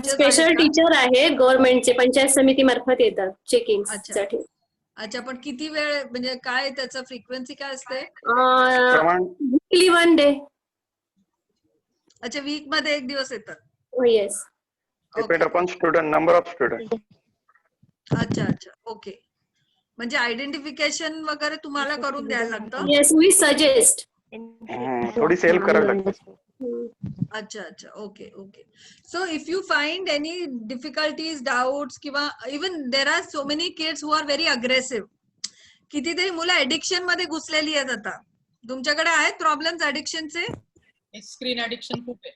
M: स्पेशल टीचर आहे गव्हर्नमेंटचे, पंचायत समिती मार्फत येतात चेकिंग साठी.
C: अच्छा, पण किती वेळ, म्हणजे काय त्याचं फ्रिक्वेन्सी काय असते?
M: Weekly 1 day.
C: अच्छा, वीक मध्ये एक दिवस येतात.
M: Yes.
F: Depend upon student, number of student.
C: अच्छा अच्छा, ओके. म्हणजे आयडेंटिफिकेशन वगैरे तुम्हाला करून द्यायला लागतं?
M: Yes, we suggest.
F: थोडी सेल करायला लागते.
C: अच्छा अच्छा, okay okay. So if you find any difficulties, doubts किंवा even there are so many kids who are very aggressive. कितीतरी मुलं एडिक्शन मध्ये घुसलेली आहेत आता. तुमच्याकडे आहेत प्रॉब्लेम्स एडिक्शनचे?
B: स्क्रीन एडिक्शन खूप आहे.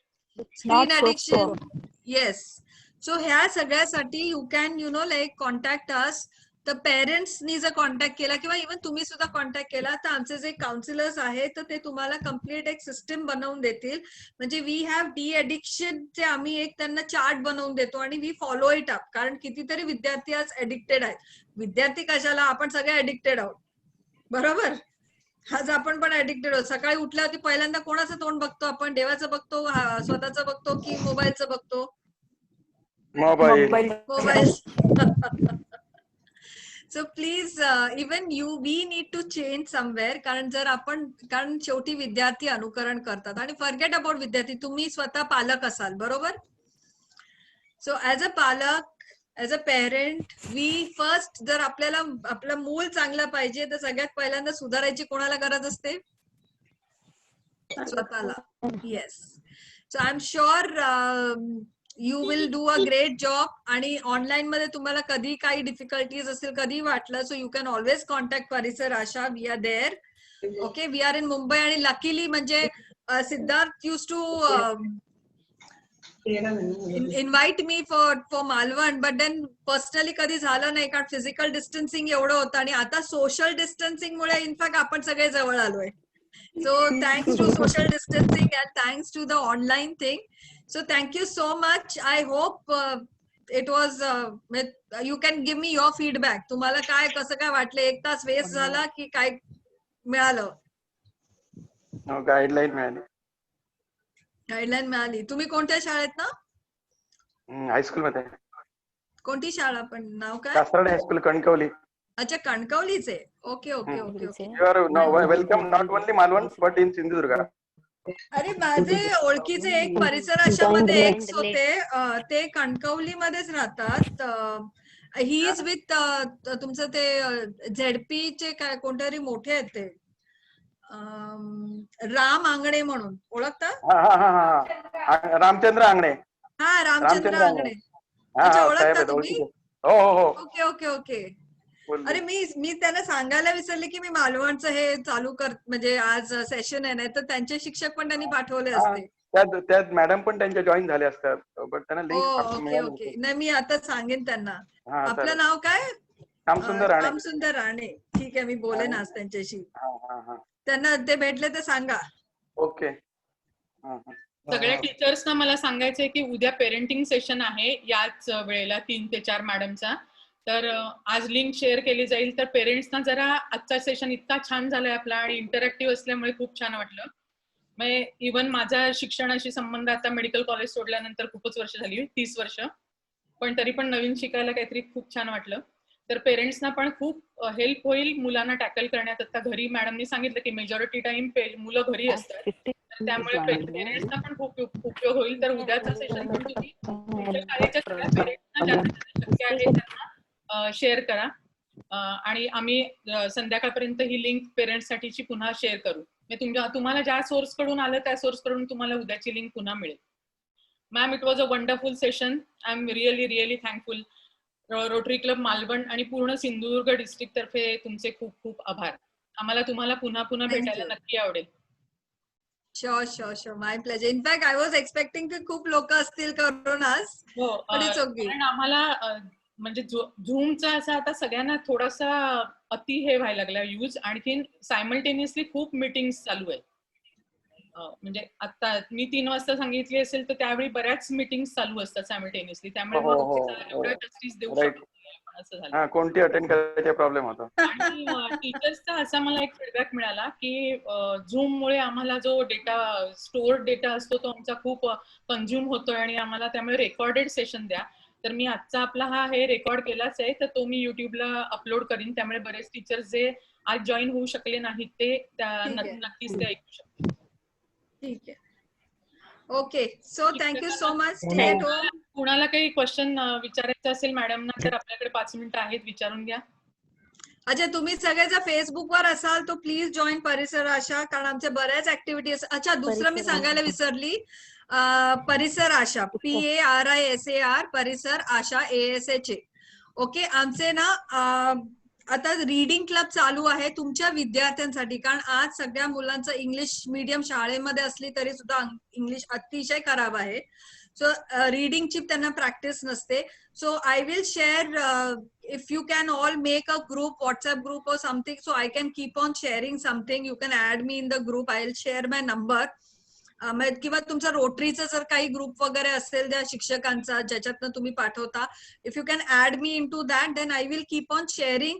C: Screen addiction, yes. सो ह्या सगळ्यासाठी यू कॅन लाईक कॉन्टॅक्ट अस. तर पेरेंट्सनी जर कॉन्टॅक्ट केला किंवा इव्हन तुम्ही सुद्धा कॉन्टॅक्ट केला तर आमचे जे काउन्सिलर्स आहेत तर ते तुम्हाला कम्प्लीट एक सिस्टम बनवून देतील. म्हणजे वी हॅव डी एडिक्शनचे आम्ही एक त्यांना चार्ट बनवून देतो आणि वी फॉलो इट अप. कारण कितीतरी विद्यार्थी आज एडिक्टेड आहेत. विद्यार्थी कशाला, आपण सगळे एडिक्टेड आहोत, बरोबर? आज आपण पण एडिक्टेड आहोत. सकाळी उठल्यावरती पहिल्यांदा कोणाचं तोंड बघतो आपण? देवाचं बघतो, स्वतःचं बघतो की मोबाईलचं बघतो? Mobile. So please even we need to change somewhere. कारण शेवटी विद्यार्थी अनुकरण करतात. आणि फॉरगेट अबाउट विद्यार्थी, तुम्ही स्वतः पालक असाल, बरोबर? सो ऍज अ पालक, as a parent, we first, जर आपल्याला आपलं मूल चांगलं पाहिजे तर सगळ्यात पहिल्यांदा सुधारायची कोणाला गरज असते? स्वतःला. Yes. So I am sure you will do a great job. आणि ऑनलाईन मध्ये तुम्हाला कधी काही डिफिकल्टीज असेल, कधी वाटलं, so you can always contact Parisar Asha. We are there. Okay, we are in Mumbai. आणि लकीली म्हणजे Siddharth use to invite me for Malvan, but then personally कधी झालं नाही कारण फिजिकल डिस्टन्सिंग एवढं होतं. आणि आता सोशल डिस्टन्सिंग मुळे इनफॅक्ट आपण सगळे जवळ आलोय. So thanks to social distancing and thanks to the online thing. So thank you so much. I hope it was you can give me your feedback. तुम्हाला काय, कसं काय वाटलं? 1 तास वेस्ट झाला की काय मिळालं?
F: गाईडलाईन मिळाली.
C: गाईडलाईन मिळाली. तुम्ही कोणत्या शाळेत ना?
F: हायस्कूल मध्ये.
C: कोणती शाळा, पण नाव काय?
F: कासारडे हायस्कूल, कणकवली.
C: अच्छा, कणकवलीचे. Okay okay okay okay.
F: You are welcome not only Malvan but in Sindhudurg.
C: अरे, माझे ओळखीचे एक परिसर आशामध्ये एक्स होते, ते कणकवली मध्येच राहतात. ही इज विथ तुमचं ते झेडपीचे काय कोणतरी मोठे आहेत ते, राम आंगणे म्हणून ओळखता?
F: रामचंद्र आंगणे.
C: हा, रामचंद्र आंगणे. अच्छा, ओळखता तुम्ही?
F: हो हो हो
C: ओके ओके ओके.
F: बोल
C: अरे मी त्यांना सांगायला विसरले की मी मालवणचं हे चालू म्हणजे आज सेशन आहे, नाही तर त्यांचे शिक्षक पण त्यांनी पाठवले
F: हा
C: असते.
F: त्यात मॅडम पण त्यांच्या जॉईन झाल्या असतात बट त्यांना
C: ओ
F: लिंक
C: ओके
F: मिळाली
C: ओके.
F: नव्हती.
C: नाही मी आता सांगेन त्यांना.
F: हा
C: आपलं
F: चालेल.
C: नाव काय?
F: श्यामसुंदर राणे.
C: श्यामसुंदर राणे. ठीक आहे, मी बोलेन आज त्यांच्याशी.
F: हा हा हा
C: त्यांना ते भेटले तर सांगा.
F: ओके. हा हा
B: सगळ्या टीचर्सना मला सांगायचंय की उद्या पेरेंटिंग सेशन आहे याच वेळेला 3 ते 4 मॅडमचा. तर आज लिंक शेअर केली जाईल. तर पेरेंट्सना जरा आजचा सेशन इतका छान झालाय आपला आणि इंटरॅक्टिव्ह असल्यामुळे खूप छान वाटलं. म्हणजे इव्हन माझा शिक्षणाशी संबंध आता मेडिकल कॉलेज सोडल्यानंतर खूपच वर्ष झाली, 30 वर्ष. पण तरी पण नवीन शिकायला काहीतरी खूप छान वाटलं. तर पेरेंट्सना पण खूप हेल्प होईल मुलांना टॅकल करण्यात. आता घरी मॅडमनी सांगितलं की मेजॉरिटी टाइम मुलं घरी असतात, तर त्यामुळे पेरेंट्सना पण खूप उपयोग होईल. तर उद्याचा सेशन पण तुम्ही तुमच्या शाळेच्या सगळ्या पेरेंट्सना ज्यांना शक्य आहे त्यांना शेअर करा. आणि आम्ही संध्याकाळपर्यंत ही लिंक पेरेंट्ससाठीची पुन्हा शेअर करू. तुम्हाला ज्या सोर्स कडून आलं त्या सोर्स कडून तुम्हाला उद्याची लिंक पुन्हा मिळेल. Ma'am, it was a wonderful session. I am really thankful. Rotary club Malvan आणि पूर्ण सिंधुदुर्ग डिस्ट्रिक्ट तर्फे तुमचे खूप खूप आभार. आम्हाला तुम्हाला पुन्हा भेटायला नक्की आवडेल.
C: Sure my pleasure. In fact I was expecting की खूप लोक असतील करून आज.
B: हो, कारण आम्हाला म्हणजे झूमचा असा आता सगळ्यांना थोडासा अति हे व्हायला लागला यूज. आणखीन सायमल्टेनियसली खूप मीटिंग्स चालू आहेत. म्हणजे आता मी 3 वाजता सांगितली असेल तर त्यावेळी बऱ्याच मीटिंग्स चालू असतात सायमल्टेनियसली. त्यामुळे एवढ्या जस्टिस देऊ शकतो असं झालं.
F: कोणती अटेंड करायचा प्रॉब्लेम होता.
B: आणि टीचर्सचा असा मला एक फीडबॅक मिळाला की झूम मुळे आम्हाला जो स्टोअर्ड डेटा असतो तो आमचा खूप कंझ्युम होतोय आणि आम्हाला त्यामुळे रेकॉर्डेड सेशन द्या. तर मी आजचा आपला हे रेकॉर्ड केलाच आहे, तर तो मी युट्यूबला अपलोड करीन. त्यामुळे बरेच टीचर्स जे आज जॉईन होऊ शकले नाहीत ते नक्कीच ते ऐकू शकतील.
C: ठीक आहे. Okay, so thank you so much. Stay at home.
B: कुणाला काही क्वेश्चन विचारायचं असेल मॅडमना तर आपल्याकडे 5 मिनिटं आहेत, विचारून घ्या.
C: अच्छा, तुम्ही सगळे जर फेसबुकवर असाल तर प्लीज जॉईन परिसर आशा, कारण आमच्या बऱ्याच ऍक्टिव्हिटीज. अच्छा, दुसरं मी सांगायला विसरली, परिसर आशा, PARISAR, परिसर आशा ASHA. ओके, आमचे ना आता रीडिंग क्लब चालू आहे तुमच्या विद्यार्थ्यांसाठी. कारण आज सगळ्या मुलांचं इंग्लिश मीडियम शाळेमध्ये असली तरी सुद्धा इंग्लिश अतिशय खराब आहे. सो रीडिंगची त्यांना प्रॅक्टिस नसते. So I will share if you can all make a group, WhatsApp group or something, so I can keep on sharing something. You can add me in the group. I'll share my number. किंवा तुमचा रोटरीचा जर काही ग्रुप वगैरे असेल त्या शिक्षकांचा ज्याच्यातनं तुम्ही पाठवता, if you can add me into that, then I will keep on sharing.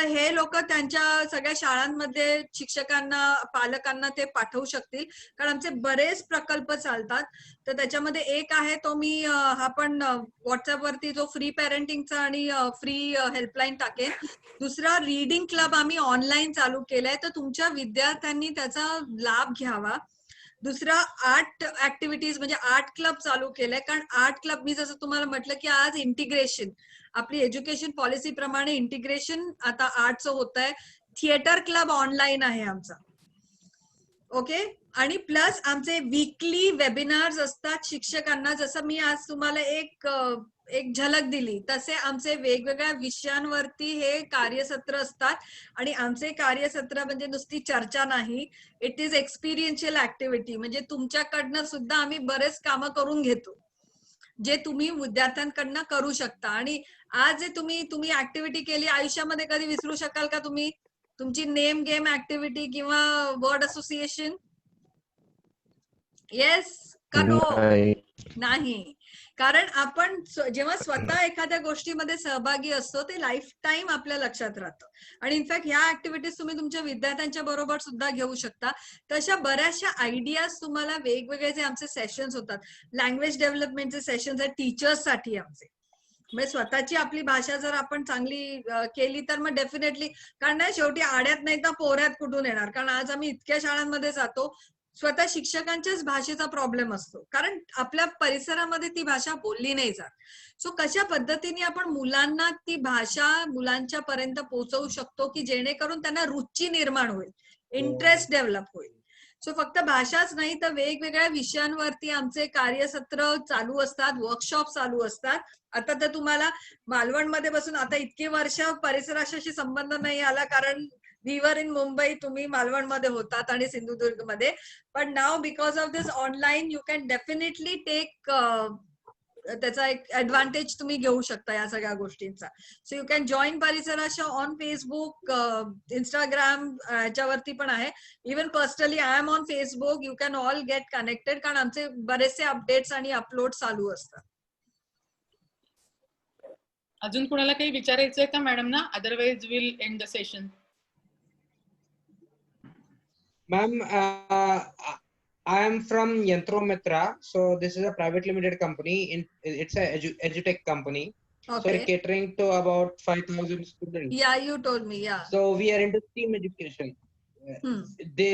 C: हे लोक त्यांच्या सगळ्या शाळांमध्ये शिक्षकांना, पालकांना ते पाठवू शकतील, कारण आमचे बरेच प्रकल्प चालतात. तर त्याच्यामध्ये एक आहे तो मी हा पण व्हॉट्सअपवरती जो फ्री पेरेंटिंगचा आणि फ्री हेल्पलाईन टाकेन. दुसरा रीडिंग क्लब आम्ही ऑनलाईन चालू केलाय, तर तुमच्या विद्यार्थ्यांनी त्याचा लाभ घ्यावा. दुसरा आर्ट ऍक्टिव्हिटीज म्हणजे आर्ट क्लब चालू केलाय, कारण आर्ट क्लब मी जसं तुम्हाला म्हटलं की आज इंटिग्रेशन, आपली एज्युकेशन पॉलिसी प्रमाणे इंटिग्रेशन आता आर्टचं होत आहे. थिएटर क्लब ऑनलाईन आहे आमचा. ओके, आणि प्लस आमचे वीकली वेबिनार्स असतात शिक्षकांना. जसं मी आज तुम्हाला एक झलक दिली, तसे आमचे वेगवेगळ्या विषयांवरती हे कार्यसत्र असतात. आणि आमचे कार्यसत्र म्हणजे नुसती चर्चा नाही, इट इज एक्सपिरियन्शियल ऍक्टिव्हिटी. म्हणजे तुमच्याकडनं सुद्धा आम्ही बरेच कामं करून घेतो जे तुम्ही विद्यार्थ्यांकडनं करू शकता. आणि आज जे तुम्ही ऍक्टिव्हिटी केली, आयुष्यामध्ये कधी विसरू शकाल का तुम्ही? तुमची नेम गेम ऍक्टिव्हिटी किंवा वर्ड असोसिएशन? येस का नो? नाही. कारण आपण जेव्हा स्वतः एखाद्या गोष्टीमध्ये सहभागी असतो ते लाईफ टाईम आपल्या लक्षात राहतं. आणि इनफॅक्ट ह्या ऍक्टिव्हिटीज तुम्ही तुमच्या विद्यार्थ्यांच्या बरोबर सुद्धा घेऊ शकता. तशा बऱ्याचशा आयडियाज तुम्हाला वेगवेगळे जे आमचे सेशन्स होतात, लँग्वेज डेव्हलपमेंटचे सेशन्स आहेत टीचर्ससाठी आमचे. म्हणजे स्वतःची आपली भाषा जर आपण चांगली केली तर मग डेफिनेटली, कारण नाही शेवटी आड्यात नाही तर पोऱ्यात कुठून येणार. कारण आज आम्ही इतक्या शाळांमध्ये जातो, स्वतः शिक्षकांच्याच भाषेचा प्रॉब्लेम असतो, कारण आपल्या परिसरामध्ये ती भाषा बोलली नाही जात. सो कशा पद्धतीने आपण मुलांना ती भाषा मुलांच्या पर्यंत पोहोचवू शकतो की जेणेकरून त्यांना रुची निर्माण होईल, इंटरेस्ट डेव्हलप होईल. सो फक्त भाषाच नाही तर वेगवेगळ्या विषयांवरती आमचे कार्यसत्र चालू असतात, वर्कशॉप चालू असतात. आता तर तुम्हाला मालवणमध्ये बसून आता इतके वर्ष परिसराशी संबंध नाही आला, कारण वी वर इन मुंबई, तुम्ही मालवणमध्ये होतात आणि सिंधुदुर्गमध्ये. But now because of this online you can definitely take त्याचा एक ऍडव्हान्टेज तुम्ही घेऊ शकता या सगळ्या गोष्टींचा. So you can join Parisar Asha on Facebook, Instagram याच्यावरती पण आहे. Even personally I am on Facebook. You can all get connected, कारण आमचे बरेचसे अपडेट्स आणि अपलोड चालू असतात.
B: अजून कुणाला काही विचारायचंय का मॅडम ना? Otherwise will end the session.
N: Ma'am, I am from Yantromitra. So this is a private limited company. It's a edutech company.
C: Okay.
N: So we're catering to about 5,000 students.
C: Yeah, you told me. Yeah.
N: So we are into STEAM education.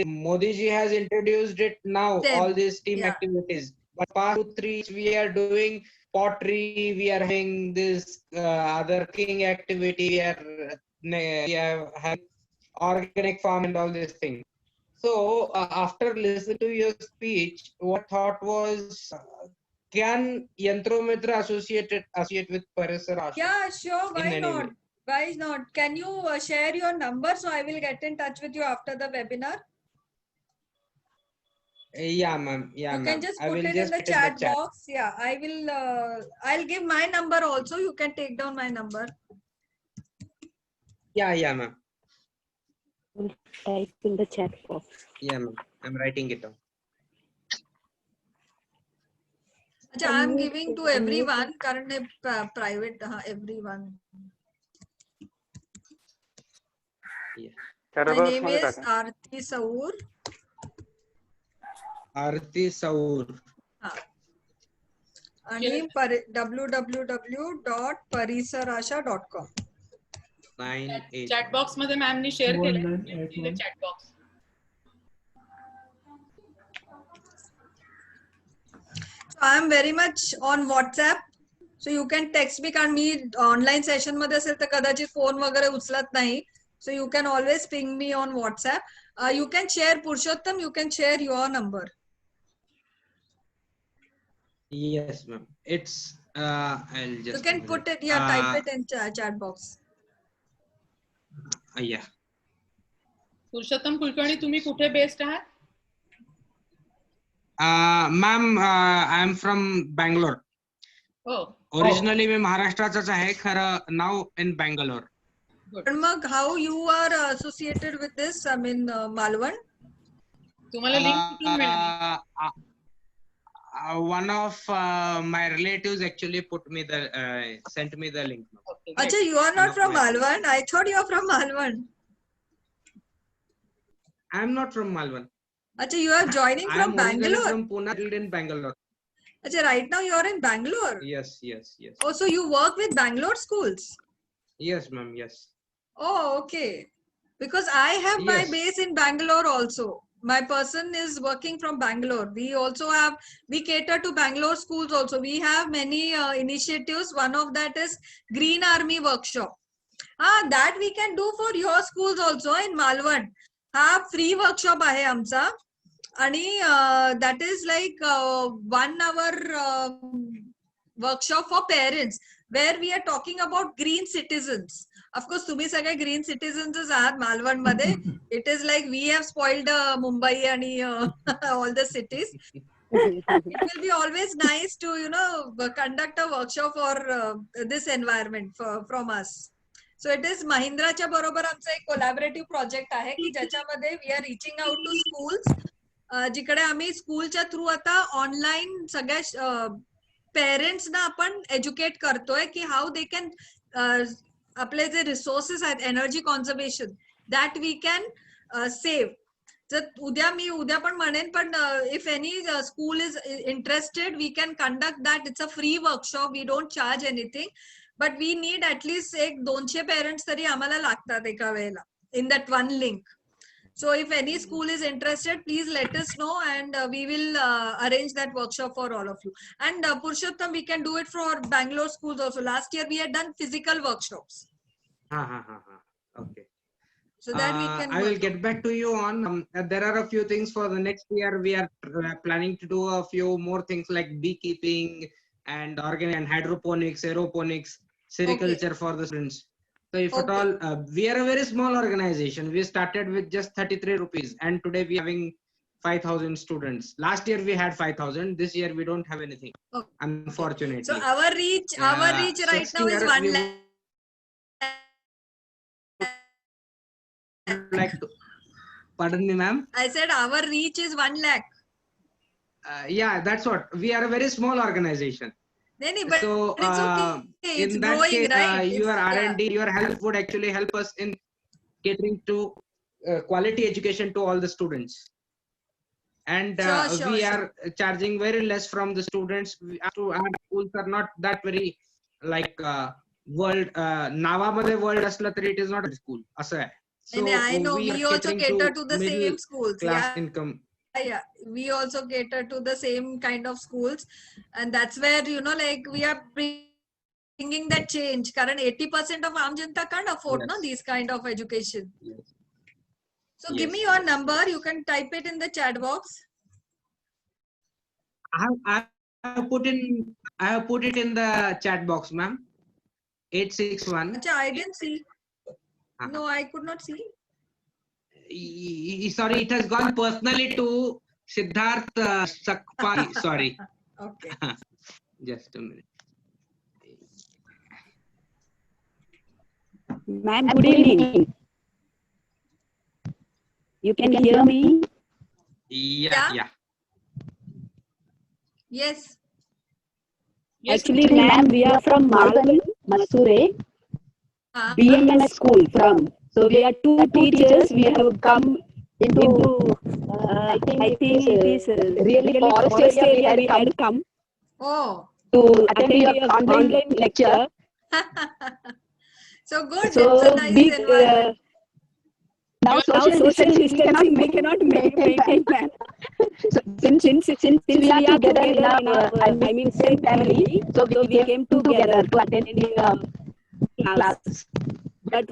N: Modi ji has introduced it now. All these STEAM activities. But past 2-3 we are doing pottery. We are having this other cooking activity. We are having organic farm and all these things. So after listening to your speech, what thought was, can Yantromitra associate with Parisarasha?
C: Yeah, sure. Why
N: in any
C: not?
N: way?
C: Why not? Can you share your number so I will get in touch with you after the webinar?
N: Yeah, ma'am. Yeah,
C: You
N: ma'am.
C: can just
N: I
C: put
N: will
C: it in
N: just
C: the
N: put
C: chat box. Yeah, I will. I'll give my number also. You can take down my number.
N: Yeah, ma'am.
K: Type in the chat box.
N: Yeah, ma'am. I'm writing it down.
C: I'm giving to everyone. Currently private. Everyone.
N: Yeah.
C: My name is Aarti Saur.
N: Aarti Saur.
C: आणि www.parisarasha.com.
B: चॅट बॉक्स मध्ये मॅमनी शेअर केलं chat box.
C: I am very much on WhatsApp. So you can text me, कारण मी ऑनलाईन सेशन मध्ये असेल तर कदाचित फोन वगैरे उचलत नाही. So you can always ping me on WhatsApp. You can share, Purushottam, you can share your number.
N: Yes, ma'am. It's I'll just.
C: You can put it, type it in chat box.
N: Yeah.
B: Purushottam Kulkarni, तुम्ही कुठे बेस्ड आहात?
N: Ma'am, I am from Bangalore.
B: Oh.
N: Originally मी महाराष्ट्राचाच आहे, खरं now in Bangalore.
C: पण मग how you are associated with this? I mean, Malvan?
B: तुम्हाला लिंक कुठून मिळाली?
N: One of my relatives actually sent me the link.
B: Okay,
C: Acha, you are not from Malvan. I thought you are from Malvan.
N: I am not from Malvan.
C: Acha, you are joining from Bangalore.
N: From Pune, in Bangalore.
C: Acha, right now you are in Bangalore.
N: Yes.
C: Oh, so you work with Bangalore schools?
N: Yes, ma'am. Yes.
C: Oh, okay. Because I have my base in Bangalore also. My person is working from Bangalore. We cater to Bangalore schools also. We have many initiatives. One of that is Green Army Workshop. That we can do for your schools also in Malvan. Free workshop आहे आमचा. आणि that is like 1 hour workshop for parents where we are talking about green citizens. Of course, तुम्ही सगळे green citizens आहात मालवण मध्ये. It is like we have spoiled Mumbai आणि all the cities. It will be always nice to conduct a workshop for this environment from us. So it is महिंद्राच्या बरोबर आमचा एक कोलॅबोरेटिव्ह प्रोजेक्ट आहे की ज्याच्यामध्ये we are reaching out to schools, जिकडे आम्ही स्कूलच्या थ्रू आता ऑनलाईन सगळ्या पेरेंट्सना आपण एज्युकेट करतोय की हाऊ दे कॅन आपले जे रिसोर्सेस आहेत energy conservation that we can save. जर उद्या पण म्हणेन, पण if any school is interested we can conduct that. It's a free workshop. We don't charge anything, but we need at least 200 parents तरी आम्हाला लागतात एका वेळेला in that one link. So if any school is interested, please let us know and we will arrange that workshop for all of you. And Purushottam, we can do it for Bangalore schools also. Last year we had done physical workshops.
N: Okay.
C: so that we can.
N: I will get back to you on. There are a few things for the next year. We are planning to do a few more things like beekeeping and organic and hydroponics, aeroponics, sericulture for the students. So if at all, we are a very small organization. We started with just 33 rupees, and today we are having 5,000 students. Last year we had 5,000. This year we don't have anything, unfortunately.
C: So our reach right now is 1 lakh.
N: Pardon me, ma'am.
C: I said our reach is 1 lakh.
N: Yeah, that's what. We are a very small organization.
C: But
N: so
C: it's okay. It's
N: in that
C: growing,
N: case,
C: right?
N: your R&D, your help would actually help us in catering to quality education to all the students. And we are charging very less from the students. Our schools are not that very like world. Nawaमध्ये world असलं तरी it is not a school. असं आहे. So
C: I know we also cater to the same schools.
N: Class income.
C: Yeah, we also cater to the same kind of schools, and that's where like we are bringing that change. Current 80% of Aam Janta can't afford these kind of education. So give me your number. You can type it in the chat box.
N: I have put it in the chat box, ma'am. 861.
C: I didn't see. No, I could not see.
N: Sorry, it has gone personally to Siddharth Sakpari. Sorry.
C: Okay.
N: Just a minute.
O: Ma'am, good evening. You can hear me?
N: Yeah.
C: Yes.
O: Actually, ma'am, we are from Maldan, Masure, BMS school from. So we are two teachers. We have come into I think it is really forest area we had come to attend your online lecture.
C: So good.
O: So
C: that's a nice
O: big,
C: environment.
O: now social distancing we cannot maintain, ma'am. So since we are together in our same family, so we came together to attend class. But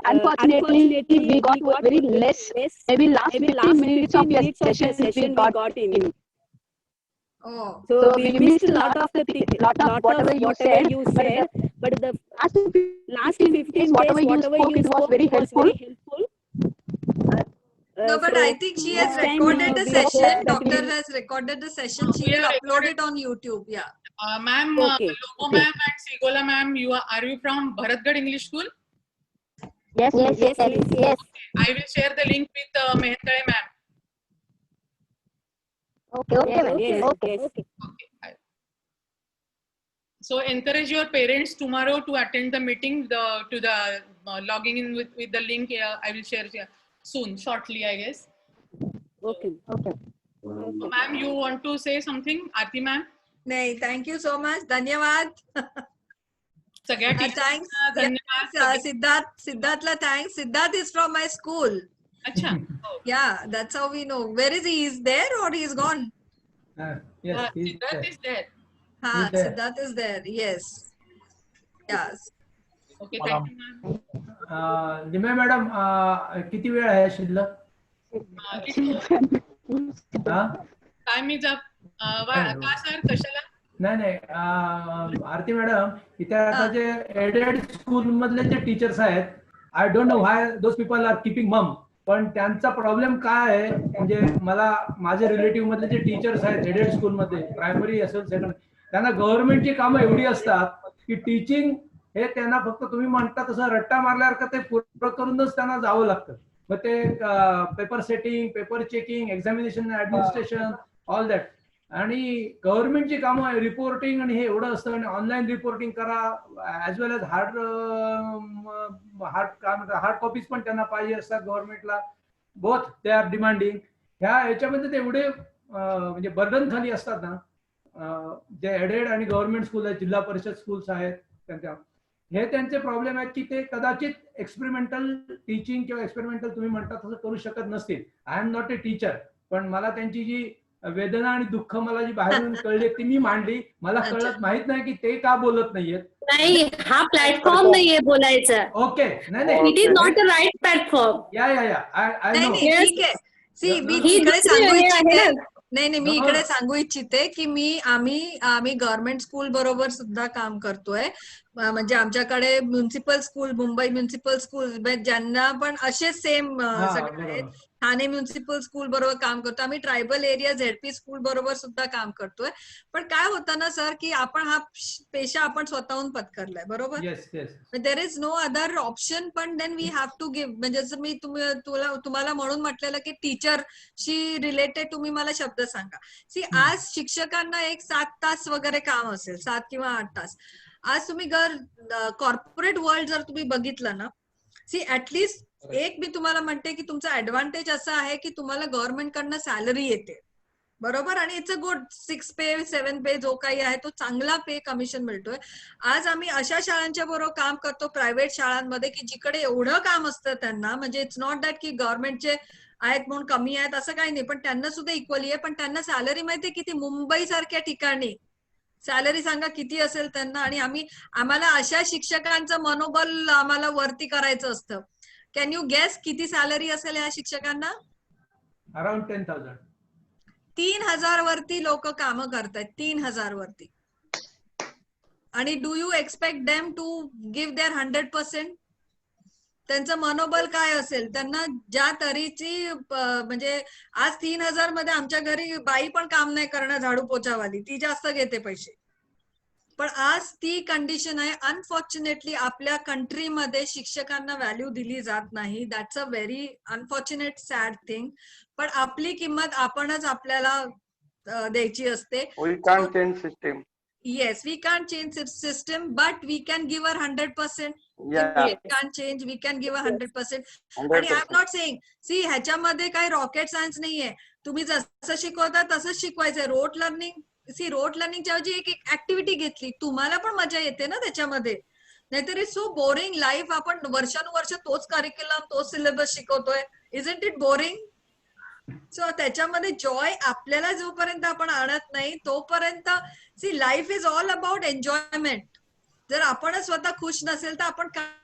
O: unfortunately, we got very less. Maybe last 15 minutes of your session we got in.
C: Oh.
O: So we missed a lot of whatever you said. But the last 15 days, whatever you spoke, it was very helpful.
C: No, but I think she has recorded the session. Doctor has recorded the session. She will upload it on YouTube. Yeah.
B: Ma'am,
O: Okay.
B: Logo ma'am and Sigola ma'am, are you from Bharatgarh English School?
O: Yes.
B: I will share the link with Mehendale ma'am.
O: Okay.
B: So encourage your parents tomorrow to attend the meeting. Logging in with the link. I will share soon, shortly, I guess.
O: Okay.
B: Ma'am, you want to say something, Aarti ma'am?
C: No, thank you so much. Dhanyavad. Thanks. Siddharthla, thanks. Siddharth is from my school.
B: Acha.
C: Yeah, that's how we know. Where is he? Is there or he is gone?
E: Yes,
B: Siddharth is there.
C: Siddharth is there. Yes. Yes.
B: Okay, thank you, ma'am.
E: Nime madam किती वेळ आहे शिल्लक?
B: Time is up. का सर कशाला?
E: नाही आरती मॅडम इथे आता जे एडेड स्कूल मधले जे टीचर्स आहेत, I don't know why those people are keeping mum, पण त्यांचा प्रॉब्लेम काय आहे म्हणजे मला माझे रिलेटिव्ह मधले जे टीचर्स आहेत एडेड स्कूल मध्ये प्रायमरी असेल सेकंड, त्यांना गव्हर्नमेंटची कामं एवढी असतात की टीचिंग हे त्यांना फक्त तुम्ही म्हणता तसं रट्टा मारल्यासारखं ते पूर्ण करूनच त्यांना जावं लागतं. मग ते paper setting, paper checking, examination, administration, all that. आणि गव्हर्नमेंटची कामं रिपोर्टिंग आणि हे एवढं असतं आणि ऑनलाईन रिपोर्टिंग करा as well as hard copies पण त्यांना पाहिजे असतात गव्हर्नमेंटला. Both they are demanding. ह्या याच्यामध्ये ते एवढे म्हणजे बर्डन खाली असतात ना, जे एडेड आणि गव्हर्नमेंट स्कूल आहेत, जिल्हा परिषद स्कूल्स आहेत, त्यांच्या हे त्यांचे प्रॉब्लेम आहेत की ते कदाचित एक्सपेरिमेंटल टीचिंग किंवा एक्सपेरिमेंटल तुम्ही म्हणता तसं करू शकत नसतील. I am not a teacher, पण मला त्यांची जी वेदना आणि दुःख मला जी बाहेरून कळली ती मी मांडली. मला कळत माहित नाही की ते का बोलत नाहीयेत,
M: नाही, हा प्लॅटफॉर्म नाहीये बोलायचा.
E: ओके, नाही
M: it is not a right platform.
E: Yeah I know.
C: नाही ठीक आहे. सी मी
M: ही
C: इकडे
M: दुसरी
C: सांगू
M: हे आहे
C: इच्छिते
M: ना.
C: नाही मी इकडे सांगू इच्छिते की आम्ही गव्हर्नमेंट स्कूल बरोबर सुद्धा काम करतोय. म्हणजे आमच्याकडे municipal school, Mumbai municipal school ज्यांना पण असे सेम सगळे आहेत. ठाणे म्युन्सिपल स्कूल बरोबर काम करतो आम्ही. ट्रायबल एरिया झेडपी स्कूल बरोबर सुद्धा काम करतोय. पण काय होतं ना सर की आपण हा पेशा आपण स्वतःहून पत्करलाय बरोबर. There is no other option. पण then we have to give. म्हणजे जसं मी तुम्हाला म्हणून म्हटलेलं की टीचरशी रिलेटेड तुम्ही मला शब्द सांगा. सी आज शिक्षकांना एक 7 तास वगैरे काम असेल, 7 किंवा 8 तास. आज तुम्ही कॉर्पोरेट वर्ल्ड जर तुम्ही बघितलं ना, सी ऍटलीस्ट एक मी तुम्हाला म्हणते की तुमचा ऍडव्हान्टेज असा आहे की तुम्हाला गव्हर्नमेंट कडनं सॅलरी येते बरोबर. आणि इट्स अ गुड 6 पे 7 पे जो काही आहे तो चांगला पे कमिशन मिळतोय. आज आम्ही अशा शाळांच्या बरोबर काम करतो प्रायव्हेट शाळांमध्ये की जिकडे एवढं काम असतं त्यांना. म्हणजे इट्स नॉट दॅट की गव्हर्नमेंटचे आहेत म्हणून कमी आहेत असं काही नाही, पण त्यांना सुद्धा इक्वली आहे. पण त्यांना सॅलरी माहितीये किती? मुंबई सारख्या ठिकाणी सॅलरी सांगा किती असेल त्यांना. आणि आम्हाला अशा शिक्षकांचं मनोबल आम्हाला वरती करायचं असतं. कॅन यू गेस किती सॅलरी असेल या शिक्षकांना?
E: अराउंड 10,000.
C: 3,000 वरती लोक काम करतायत. 3,000 वरती. आणि do you expect them to give their 100%? त्यांचं मनोबल काय असेल? त्यांना ज्या तऱ्हेची म्हणजे आज 3,000 मध्ये आमच्या घरी बाई पण काम नाही करणार झाडू पोचावाली, ती जास्त घेते पैसे. पण आज ती कंडिशन आहे. अनफॉर्च्युनेटली आपल्या कंट्रीमध्ये शिक्षकांना व्हॅल्यू दिली जात नाही. That's a very unfortunate sad thing. पण आपली किंमत आपणच आपल्याला द्यायची असते.
F: We can't change system.
C: Yes, we can't change system, but we can give our 100%.
F: Yeah.
C: If we can't change, we can give 100%. आणि I am not saying, see ह्याच्यामध्ये काही रॉकेट सायन्स नाहीये. तुम्ही जसं शिकवता तसंच शिकवायचंय. रोट लर्निंगच्या ऐवजी एक ऍक्टिव्हिटी घेतली, तुम्हाला पण मजा येते ना त्याच्यामध्ये. नाहीतर इट्स सो बोरिंग लाईफ. आपण वर्षानुवर्ष तोच करिक्युलम तोच सिलेबस शिकवतोय. Isn't it boring? सो त्याच्यामध्ये जॉय आपल्याला जोपर्यंत आपण आणत नाही तोपर्यंत see life is all about enjoyment. जर आपणच स्वतः खुश नसेल तर आपण काय?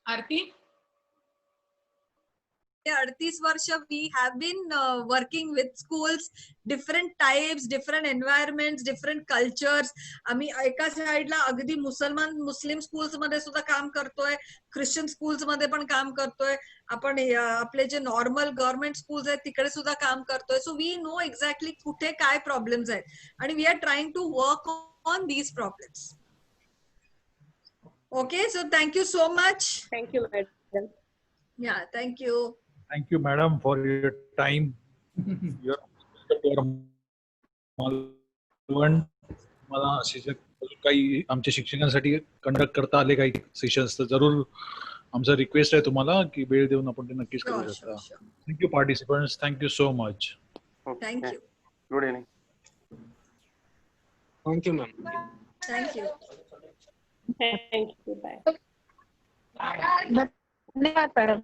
B: आरती
C: 38 वर्ष we have been working with schools, different types, different environment, different cultures. आम्ही एका साईडला अगदी मुस्लिम स्कूल्स मध्ये सुद्धा काम करतोय, ख्रिश्चन स्कूल्स मध्ये पण काम करतोय. आपण आपले जे नॉर्मल गव्हर्नमेंट स्कूल्स आहेत तिकडे सुद्धा काम करतोय. सो वी नो एक्झॅक्टली कुठे काय प्रॉब्लेम्स आहेत आणि we are trying to work on these problems. Okay, so thank you so much.
J: Thank you madam.
C: Yeah thank you.
A: Thank you, madam, for your time. मला काही आमच्या शिक्षकांसाठी कंडक्ट करता आले काही सेशन्स तर जरूर आमचा रिक्वेस्ट आहे तुम्हाला की वेळ देऊन आपण ते नक्कीच करू शकता. Thank you participants. Thank you so much.
C: Thank you.
F: Good evening.
N: Thank you ma'am.
C: Thank you.
J: Thank you. Bye.
D: धन्यवाद मॅडम.